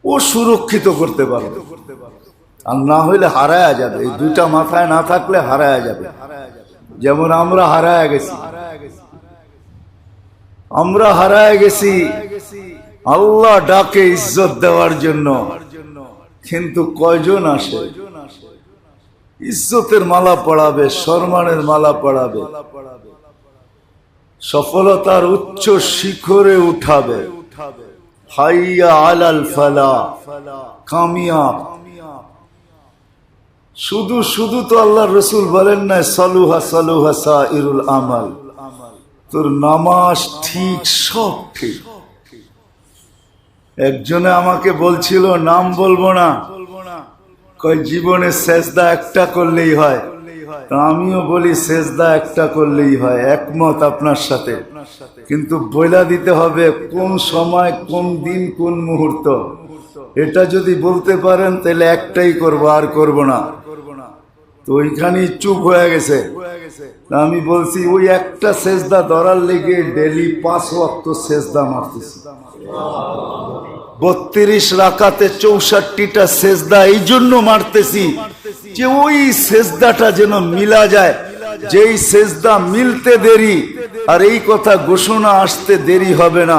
ও সুরক্ষিত করতে পারবে। আর না হইলে হারায়া যাবে। এই দুইটা মাথায় না থাকলে হারায়া যাবে। যেমন আমরা হারায়া গেছি, আমরা হারায়া গেছি আল্লাহ ডাকে ইজ্জত দেওয়ার জন্য, কিন্তু কয়জন আসে ইজ্জতের মালা পড়াবে, সম্মানের মালা পড়াবে? সফলতার উচ্চ শিখরে উঠাবে। হাইয়া আলাল ফালা, কামিয়াব। শুধু শুধু তো আল্লাহর রাসূল বলেন না সালুহা সালুহা সাইরুল আমাল, তোর নামাজ ঠিক, সব ঠিক। একজনে আমাকে বলছিল, নাম বলবো না, কয় জীবনে সেজদা একটা করলেই হয়। তা আমিও বলি সেজদা একটা করলেই হয়, একমত আপনার সাথে, কিন্তু বইলা দিতে হবে কোন সময়, কোন দিন, কোন মুহূর্ত। এটা যদি বলতে পারেন তাহলে একটাই করব, আর করব না। তো ওইখানেই চুপ হয়ে গেছে। আমি বলছি ওই একটা সেজদা ধরার লেগে ডেলি 5 ওয়াক্ত সেজদা মারতেছি। 32 রাকাতে 64টা সেজদা এই জন্য মারতেছি যে ওই সেজদাটা যেন মিলা যায়। যেই সেজদা মিলতে দেরি আর এই কথা ঘোষণা আসতে দেরি হবে না,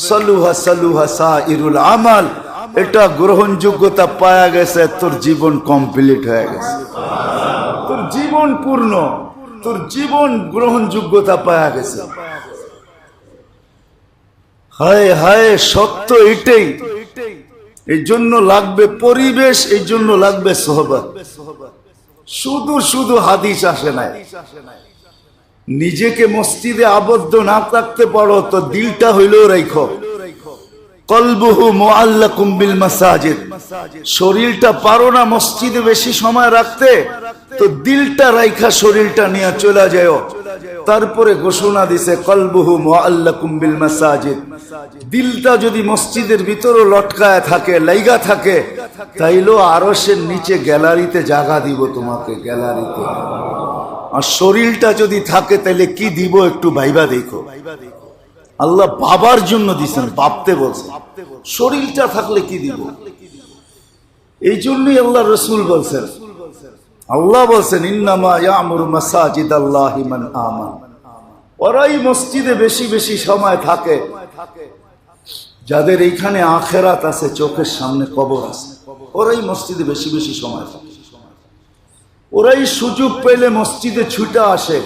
সালুহা সালুহা সাইরুল আমাল, এটা গ্রহণযোগ্যতা পাওয়া গেছে, তোর জীবন কমপ্লিট হয়ে গেছে, তোর জীবন পূর্ণ, তোর জীবন গ্রহণযোগ্যতা পাওয়া গেছে। হায় হায়, সত্য এটাই। এই জন্য লাগবে পরিবেশ, এই জন্য লাগবে সোহবত। শুধু শুধু হাদিস আসে নাই। নিজেকে মসজিদে আবদ্ধ না থাকতে পারো তো দিলটা হইলেও রাখো। কলবুহু মুআল্লাকুম বিল মাসাজিদ, শরীরটা পারো না মসজিদে বেশি সময় রাখতে, তো দিলটা রাইখা শরীরটা নিয়ে চলে যাও। তারপরে ঘোষণা দিছে কলবুহু মুআল্লাকুম বিল মাসাজিদ, দিলটা যদি মসজিদের ভিতরে লটকায় থাকে, লাইগা থাকে, তাইলো আরশের নিচে গ্যালারিতে জায়গা দিব তোমাকে, গ্যালারিতে। আর শরীরটা যদি থাকে তাইলে কি দিব একটু ভাইবা দেখো। আল্লাহ বাবার জন্য দিছেন, ভাবতে বলছেন। শরীরটা থাকলে কি দিব? এই জন্যই আল্লাহ রাসূল বলছেন, আল্লাহ বলছেন ইন্নামা ইয়ামুরু মাসাজিদাল্লাহি মান আমান, ওরাই মসজিদে বেশি বেশি সময় থাকে যাদের এইখানে আখেরাত আছে, চোখের সামনে কবর আছে, ওরাই মসজিদে বেশি বেশি সময় থাকে। ওরাই সুযোগ পেলে মসজিদে ছুটে আসে,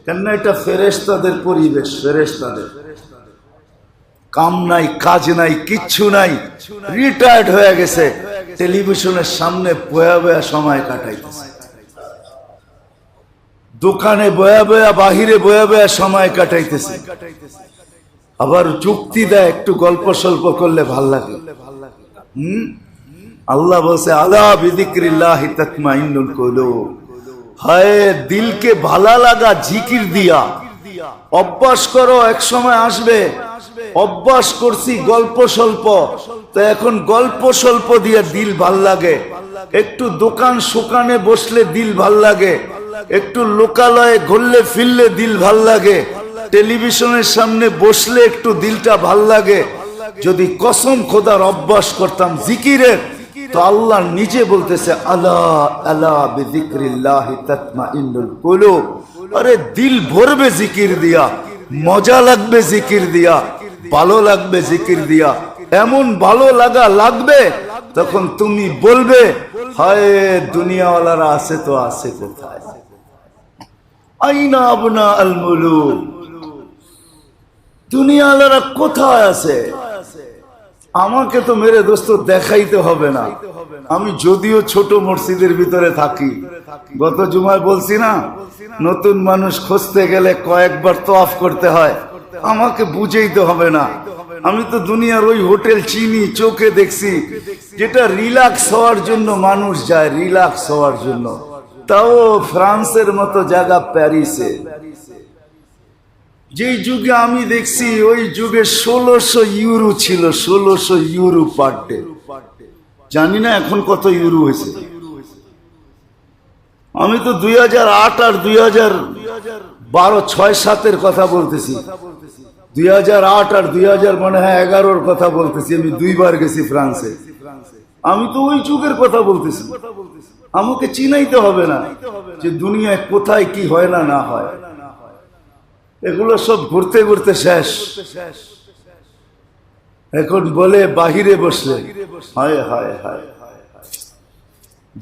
কেননা এটা ফেরেশতাদের পরিবেশ। ফেরেশতাদের কাম নাই, কাজ নাই, কিচ্ছু নাই, রিটায়ার্ড হয়ে গেছে, টেলিভিশনের সামনে বয়া বয়া সময় কাটাইতেছে, দোকানে বয়া বয়া, বাহিরে বয়া বয়া সময় কাটাইতেছে। আবার যুক্তি দেয়, একটু গল্প সল্প করলে ভাল লাগে। আল্লাহ বলছে আলা বিযিকরিল্লাহি তাতমাইন্নুল কুলুব, হায় দিলকে ভালো লাগা জিকির দিয়া অভ্যাস করো, এক সময় আসবে। অভ্যাস করছি গল্প স্বল্প, তো এখন গল্প স্বল্প দিয়ে দিল ভাল লাগে। একটু দোকান সুকানে বসলে দিল ভাল লাগে, একটু লোকালয়ে ঘুরলে ফিরলে দিল ভাল লাগে, টেলিভিশনের সামনে বসলে একটু দিলটা ভাল লাগে। যদি কসম খোদার অভ্যাস করতাম জিকিরের, তো আল্লাহ নিজে বলতেছে আলা আলা বিযিকরিল্লাহি তাতমাইন্নুল কুলুব, আরে দিল ভরবে জিকির দিয়া, মজা লাগবে জিকির দিয়া, ভালো লাগবে জিকির দিয়া। এমন ভালো লাগা লাগবে তখন তুমি বলবে হায় দুনিয়াওয়ালারা আছে তো আছে কোথায়, আইনা আবনা আল মুলুক, দুনিয়াওয়ালারা কোথায় আছে? আমাকে তো মেরে দোস্ত দেখাইতে হবে না। আমি যদিও ছোট মসজিদের ভিতরে থাকি, গত জুমায় বলছি না, নতুন মানুষ খুঁজতে গেলে কয়েকবার তওয়াফ করতে হয়, আমাকে বুঝাইতে হবে না। আমি তো দুনিয়ার ওই হোটেল চিনি, চোখে দেখছি, যেটা রিল্যাক্স হওয়ার জন্য মানুষ যায়, রিল্যাক্স হওয়ার জন্য। তাও ফ্রান্সের মতো জায়গা প্যারিসে, যেই যুগে আমি দেখছি ওই যুগে 1600 ইউরো ছিল, 1600 ইউরো পার ডে। জানি না এখন কত ইউরো হয়েছে। আমি তো 2008 আর 2012, 6-7 কথা বলতেছি। 2008 আর 2011 কথা বলতেছি। আমি 2 বার গেছি ফ্রান্সে। আমি তো ওই যুগের কথা বলতেছি। আমাকে চিনাইতে হবে না যে দুনিয়ায় কোথায় কি হয় না না হয়, এগুলো সব ঘুরতে ঘুরতে শেষ। এখন বলে বাহিরে বসলে হায় হায় হায়,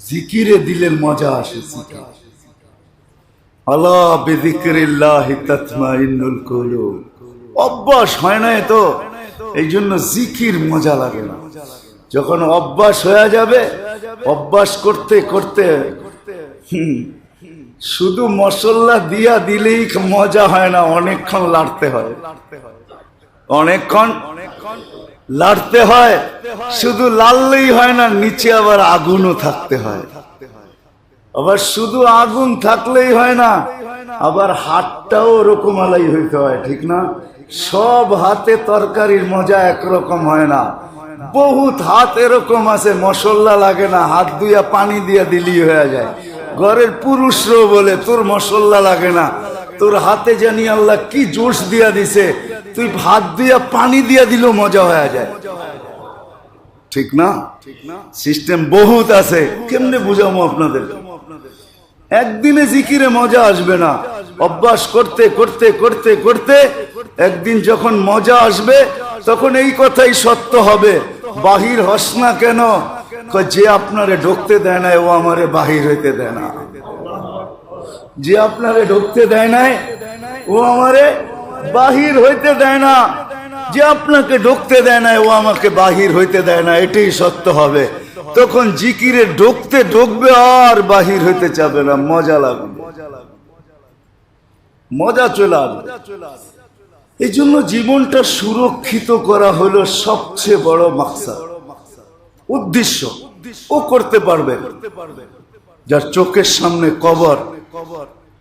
জিকিরে দিলের মজা আসে। আলা বিযিকরিল্লাহি তাতমাইন্নুল কুলুব। অভ্যাস হয় না তো, এই জন্য জিকির মজা লাগে না। যখন অভ্যাস হয়ে যাবে, অভ্যাস করতে করতে শুধু মশলা দিয়া দিলেই মজা হয় না, অনেকক্ষণ লাড়তে হয়, অনেকক্ষণ লাড়তে হয়। শুধু লাড়লেই হয় না, নিচে আবার আগুনও থাকতে হয়। আবার শুধু আগুন থাকলেই হয় না, আবার হাতটাও ওরকম আলাই হইতে হয়, ঠিক না? সব হাতে তরকারির মজা একরকম হয় না। বহুত হাত এরকম আছে মশলা লাগে না, হাত ধুইয়া পানি দিয়া দিলি হয়ে যায়। ঘরের পুরুষরাও বলে তোর মশলা লাগে না, তোর হাতে জানি আল্লাহ কি জোশ দিয়া দিছে, তুই হাত দিয়া পানি দিয়া দিলেও মজা হয়ে যায়, ঠিক না? সিস্টেম বহুত আছে, কেমনে বুঝাবো আপনাদের? একদিনে জিকিরে মজা আসবে না, অভ্যাস করতে করতে করতে করতে একদিন যখন মজা আসবে, তখন এই কথাই সত্য হবে, বাহির হস না কেন? যে আপনারে ঢুকতে দেয় না, ও আমারে বাহির হইতে দেয় না। যে আপনারে ঢুকতে দেয় নাই, ও আমারে বাহির হইতে দেয় না। যে আপনাকে ঢুকতে দেয় না, ও আমাকে বাহির হইতে দেয় না, এটাই সত্য হবে। তখন জিকিরে ঢুকতে ঢুকবে আর বাহির হইতে চাবে না, মজা লাগবে, মজা চলে আসবে। এই জন্য জীবনটা সুরক্ষিত করা হলো সবচেয়ে বড় মাকসাদ, উদ্দেশ্য। ও করতে পারবে যার চোখের সামনে কবর,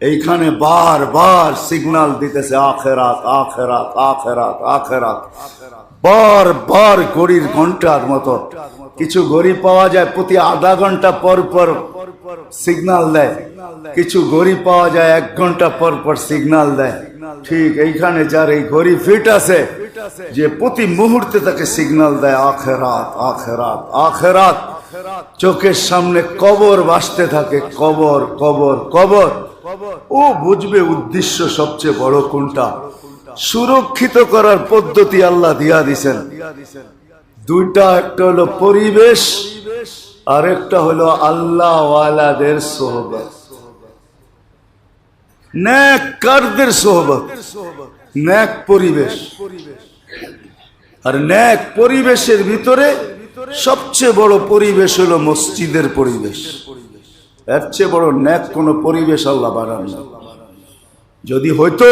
এইখানে বারবার সিগন্যাল দিতেছে আখেরাত আখেরাত আখেরাত আখেরাত, বারবার ঘড়ির ঘন্টার মতো। কিছু ঘড়ি পাওয়া যায় প্রতি আধা ঘন্টা পর পর সিগন্যাল দেয়, কিছু ঘড়ি পাওয়া যায় 1 ঘন্টা পর পর সিগন্যাল দেয়। ঠিক এইখানে যার এই ঘড়ি ফিট আছে, যে প্রতি মুহূর্তে তাকে সিগন্যাল দেয় আখেরাত আখেরাত আখেরাত। চোখের সামনে কবর ভাসতে থাকে, কবর কবর কবর। ও বুঝবে উদ্দেশ্য সবচেয়ে বড় কোনটা। সুরক্ষিত করার পদ্ধতি আল্লাহ দিয়া দিছেন দুইটা, একটা হলো পরিবেশ, আর একটা হলো আল্লাহ ওয়ালাদের সোহবত, নেককারদের সোহবত, নেক পরিবেশ। আর নেক পরিবেশের ভিতরে সবচেয়ে বড় পরিবেশ হলো মসজিদের পরিবেশ। এর চেয়ে বড় নেক কোন পরিবেশ আল্লাহ বানান না। যদি হইতো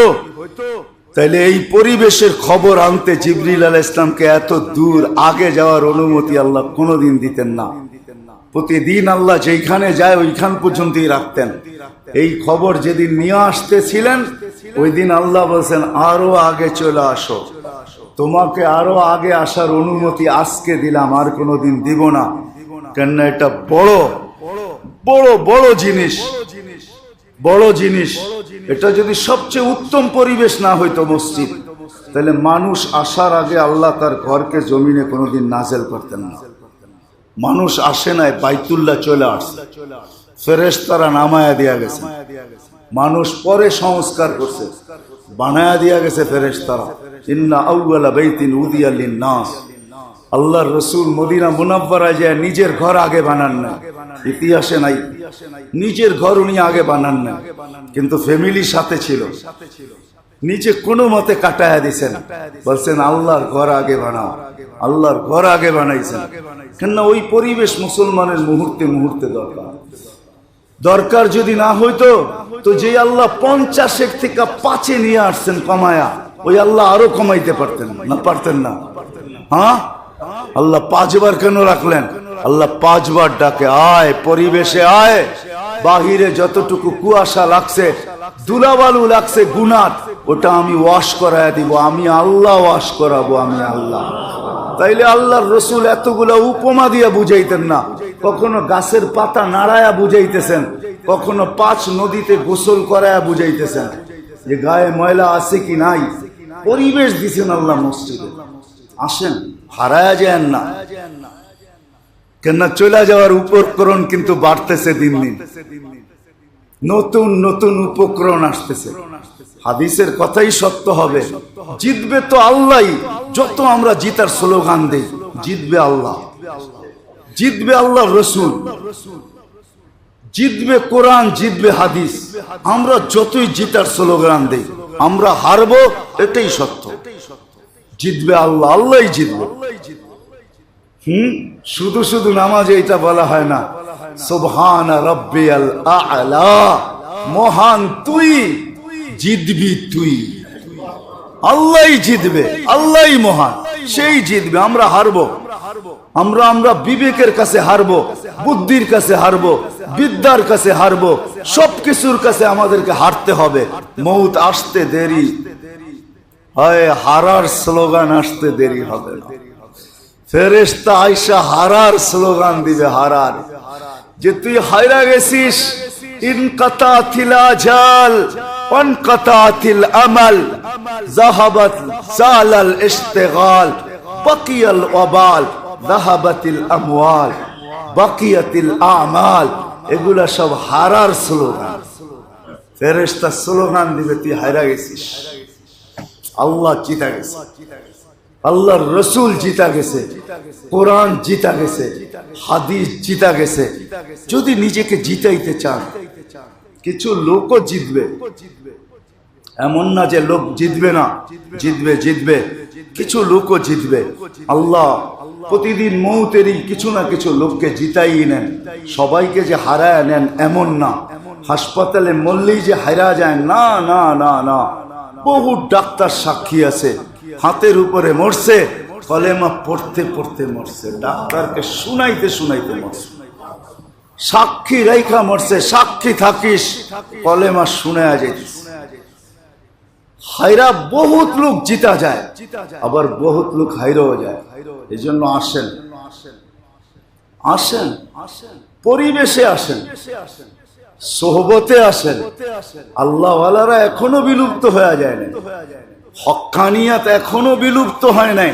তাহলে এই পরিবেশের খবর আনতে জিবরিল আলাইহিস সালামকে এত দূর আগে যাওয়ার অনুমতি আল্লাহ কোনোদিন দিতেন না। প্রতিদিন আল্লাহ যেখানে যায় ওইখান পর্যন্তই রাখতেন। এই খবর যেদিন নিয়ে আসতেছিলেন, ওই দিন আল্লাহ বলছেন আরো আগে চলে আসো, তোমাকে আরো আগে আসার অনুমতি আজকে দিলাম, আর কোনোদিন দিব না। কেননা এটা বড় বড় বড় জিনিস, বড় জিনিস। এটা যদি সবচেয়ে উত্তম পরিবেশ না হইতো মসজিদ, তাহলে মানুষ আসার আগে আল্লাহ তার ঘরকে জমিনে কোনোদিন নাজেল করতেন না। মানুষ আসে নাই, বাইতুল্লাহ চলে আসছে, ফেরেশতারা নামায়া দিয়া গেছে, মানুষ পরে সংস্কার করছে, বানায়া দিয়া গেছে ফেরেশতারা। ইন্না আউয়ালা বাইতিন উদিয়া লিন-নাস। আল্লাহর রাসূল মদিনা মুনাওয়ারায় যায় নিজের ঘর আগে বানান না, ইতিহাসে নাই নিজের ঘর উনি আগে বানান না, কিন্তু ফ্যামিলির সাথে ছিল, নিচে কোনো মতে কাটায়া দিছেন, বলছেন আল্লাহর ঘর আগে বানাও, আল্লাহর ঘর আগে বানাইছেন। কেননা ওই পরিবেশ মুসলমানের মুহূর্তে মুহূর্তে দরকার। দরকার যদি না হইতো তো যে আল্লাহ 50 থেকে 5 নিয়ে আসছেন কমায়া, ওই আল্লাহ আরো কমাইতে পারতেন না, পারতেন না? হ্যাঁ, আল্লাহ 5 বার কেন রাখলেন? আল্লাহ 5 বার ডাকে, আয় পরিবেশে আয়। বাহিরে যতটুকু কুয়াশা লাগছে, ধুলাবালু লাগছে গুনাহ, ওটা আমি ওয়াশ করায় দিব, আমি আল্লাহ ওয়াশ করাবো, আমি আল্লাহ। তাইলে আল্লাহর রাসূল এতগুলা উপমা দিয়া বুঝাইতেন না। কখনো গাছের পাতা নাড়ায়া বুঝাইতেছেন, কখনো 5 নদীতে গোসল করায়া বুঝাইতেছেন যে গায়ে ময়লা আছে কি নাই। পরিবেশ দিছেন আল্লাহ মসজিদে। আসেন, হারায়া যান না। কেননা চলে যাওয়ার উপকরণ কিন্তু বাড়তেছে দিন দিন, নতুন নতুন উপকরণ আসতেছে। হাদিসের কথাই সত্য হবে, জিতবে তো আল্লাহই। যত আমরা জিতার স্লোগান দেই, জিতবে আল্লাহ, জিতবে আল্লাহর রাসূল, জিতবে কোরআন, জিতবে হাদিস। আমরা যতই জিতার স্লোগান দেই, আমরা হারবো, এটাই সত্য। জিতবে আল্লাহ, আল্লাহই জিতবে। শুধু শুধু নামাজে এটা বলা হয় না, সুবহানা রাব্বিয়াল আ'লা, মহান তুই, জিতবি তুই। আল্লাহই জিতবে, আল্লাহই মহান, সেই জিতবে। আমরা হারবো, আমরা বিবেকের কাছে হারবো, বুদ্ধির কাছে হারবো, বিদ্যার কাছে হারবো, সবকিছুর কাছে আমাদেরকে হারতে হবে। মৌত আসতে দেরি হয়, হারার স্লোগান আসতে দেরি হবে না। ফেরেশতা আয়েশা হারার স্লোগান দিবে, হারার, যে তুই হায়রা গেছিস। ইনকাতাতিল আজাল ওয়ানকাতাতিল আমাল যাহাবাত জালাল ইশতিগাল বাকিয়াল ওয়াবাল যাহাবাতিল আমওয়াল বাকিয়াতিল আমাল। এগুলা সব হারার স্লোগান। ফেরেশতা স্লোগান দিবে, তুই হায়রা গেছিস। আল্লাহ জিতা গেছে, আল্লাহর রসুল জিতা গেছে, কোরআন জিতা গেছে, হাদিস জিতা গেছে। যদি নিজেকে জিতাইতে চান, কিছু লোকও জিতবে, এমন না যে লোক জিতবে না, জিতবে, জিতবে, কিছু লোকও জিতবে। আল্লাহ প্রতিদিন মৌতেরই কিছু না কিছু লোককে জিতাই নেন। সবাইকে যে হারায় নেন এমন না, হাসপাতালে মরলেই যে হারা যায় না, না, না, না। বহু ডাক্তার সাক্ষী আছে, হাতের উপরে মরছে, কলেমা পড়তে পড়তে মরছে, ডাক্তারকে শুনাইতে শুনাইতে মরছে। সাক্ষী রেখা মরছে, সাক্ষী থাকিস, কলেমা শুনে যাইতিস। হায়রা বহুত লোক জিতা যায়, আবার বহুত লোক হাইরাও যায়। এই জন্য আসেন, আসেন, পরিবেশে আসেন, সোহবতে আসেন। আল্লাহওয়ালারা এখনো বিলুপ্ত হয়ে যায় না, হক্কানিয়াত এখনো বিলুপ্ত হয় নাই।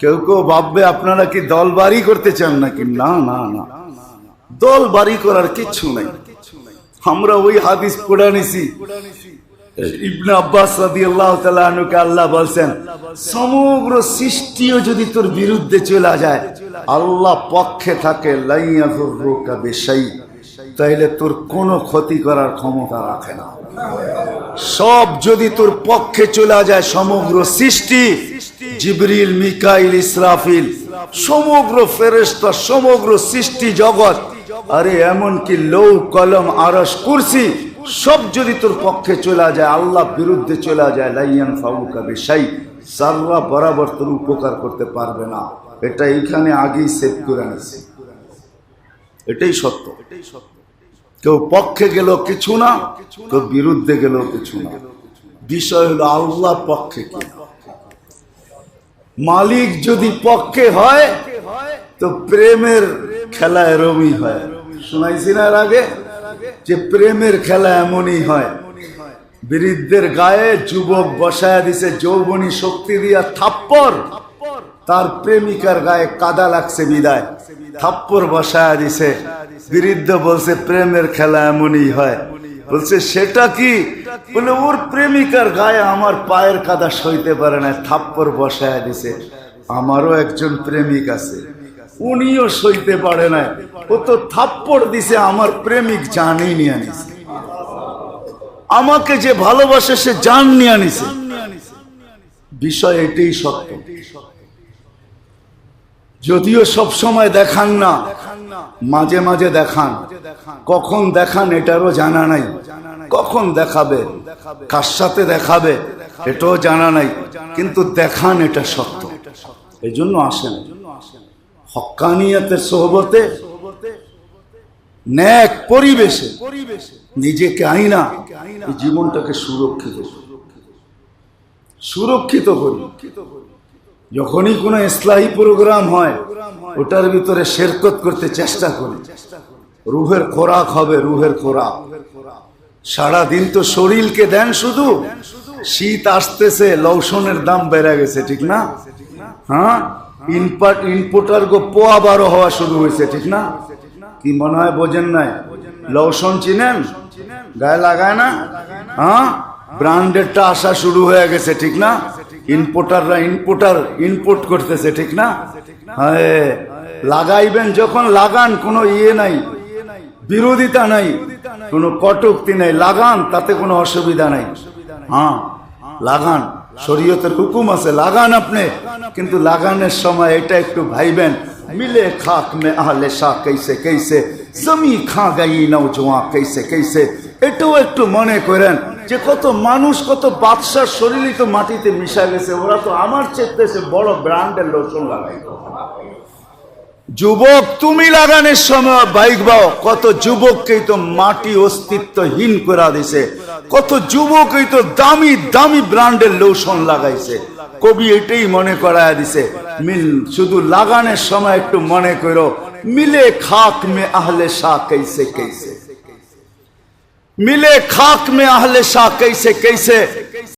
কেউ কেউ ভাববে আপনারা কি দল বাড়ি করতে চান নাকি? না, না, না, দল বাড়ি করার কিচ্ছু নাই। আমরা ওই হাদিস পড়ে নিছি, ইবনে আব্বাস রাদিয়াল্লাহু তাআলা আনহুকে আল্লাহ বলছেন, সমগ্র সৃষ্টিও যদি তোর বিরুদ্ধে চলে যায়, আল্লাহ পক্ষে থাকে, লা ইয়াযুররুকা বিশাই, তাইলে তোর কোনো ক্ষতি করার ক্ষমতা রাখে না। সব যদি তোর পক্ষে চলে যায়, সমগ্র সৃষ্টি, জিবরিল, মিকাইল, ইসরাফিল, সমগ্র ফেরেশতা, সমগ্র সৃষ্টি জগৎ, আরে এমনকি লৌ কলম আরশ কুরসি, সব যদি তোর পক্ষে চলে যায়, আল্লাহ বিরুদ্ধে চলে যায়, লা ইয়ানফাউকা বিশাই, যারা বরাবর তোর উপকার করতে পারবে না। এটা এইখানে আগেই সেভ করে নিছে, এটাই সত্য। কেউ পক্ষে গেল কিছু না, কেউ বিরুদ্ধে গেল কিছু না। বিষয় হলো আল্লাহ পক্ষে কি। মালিক যদি পক্ষে হয় তো প্রেমের খেলা এরমই হয়। শুনাইছি না এর আগে যে প্রেমের খেলা এমনই হয়, বৃদ্ধের গায়ে যুবক বসায় দিছে যৌবনী শক্তি দিয়া থাপ্পড়, তার প্রেমিকার গায়ে কাদা লাগছে বিদায়, থাপ্পড় বসায় দিছে। বৃদ্ধ বলছে প্রেমের খেলা এমনই হয়। বলছে সেটা কি? বলে ওর প্রেমিকার গায়ে আমার পায়ের কাদা সইতে পারে না, থাপ্পড় বসায় দিছে। আমারও একজন প্রেমিক আছে, উনিও সইতে পারে না, ও তো থাপ্পড় দিছে, আমার প্রেমিক জানই নিয়ে আনিছে। আমাকে যে ভালোবাসে সে জান নিয়ে আনিছে। বিষয় এটাই সত্য। যদিও সব সময় দেখান না, মাঝে মাঝে দেখান। কখন দেখান এটারও জানা নাই, কখন দেখাবে, কার সাথে দেখাবে এটাও জানা নাই, কিন্তু দেখান, এটা সত্য। এই জন্য আসেন হক্কানিয়াতের সোহবতে, নেক পরিবেশে নিজেকে আইনা এই জীবনটাকে সুরক্ষিত করি। যখনই কোনো ইসলাহি প্রোগ্রাম হয় ওটার ভিতরে শিরকত করতে চেষ্টা করি। রুহের খোরাক হবে, রুহের খোরাক। সারাদিন তো শরীরকে দেন শুধু, শীত আসতেছে, লৌসনের দাম বেড়ে গেছে, ঠিক না? হ্যাঁ, ইনপুটার গো পোয়া 12 হওয়া শুরু হয়েছে, ঠিক না? কি মনে হয় বোঝেন নাই? লৌসন চিনেন? গায়ে লাগায় না? হ্যাঁ, ব্র্যান্ডেডটা আসা শুরু হয়ে গেছে, ঠিক না? ইনপুটাররা ইনপুট করতেছে, ঠিক না? হ্যাঁ, লাগাইবেন যখন লাগান, কোনো ইয়ে নাই, বিরোধিতা নাই, কোনো কটূক্তি নাই, লাগান, তাতে কোনো অসুবিধা নাই। হ্যাঁ লাগান, শরীয়তের হুকুম আছে, লাগান আপনি, কিন্তু লাগানোর সময় এটা একটু ভাইবেন, মিলে খাক মে আহলে শাহ कैसे कैसे জমি খা গই নওজোয়ান कैसे कैसे, এটাও একটু মনে করেন যে কত মানুষ, কত বাদশার শরীরই তো মাটিতে মিশা গেছে, ওরা তো আমার চেয়ে বড় ব্র্যান্ডের লোশন লাগাইতো। যুবক তুমি লাগানোর সময় বাইক বাও, কত যুবককেই তো মাটি অস্তিত্বহীন করে দিছে, কত যুবকই তো দামি দামি ব্র্যান্ডের লোশন লাগাইছে। কবি এটাই মনে করায় দিছে, মিল শুধু লাগানোর সময় একটু মনে করো, মিলে খাক মে আহলে শাহ कैसे कैसे, मिले खाक में अहले शाह कैसे कैसे,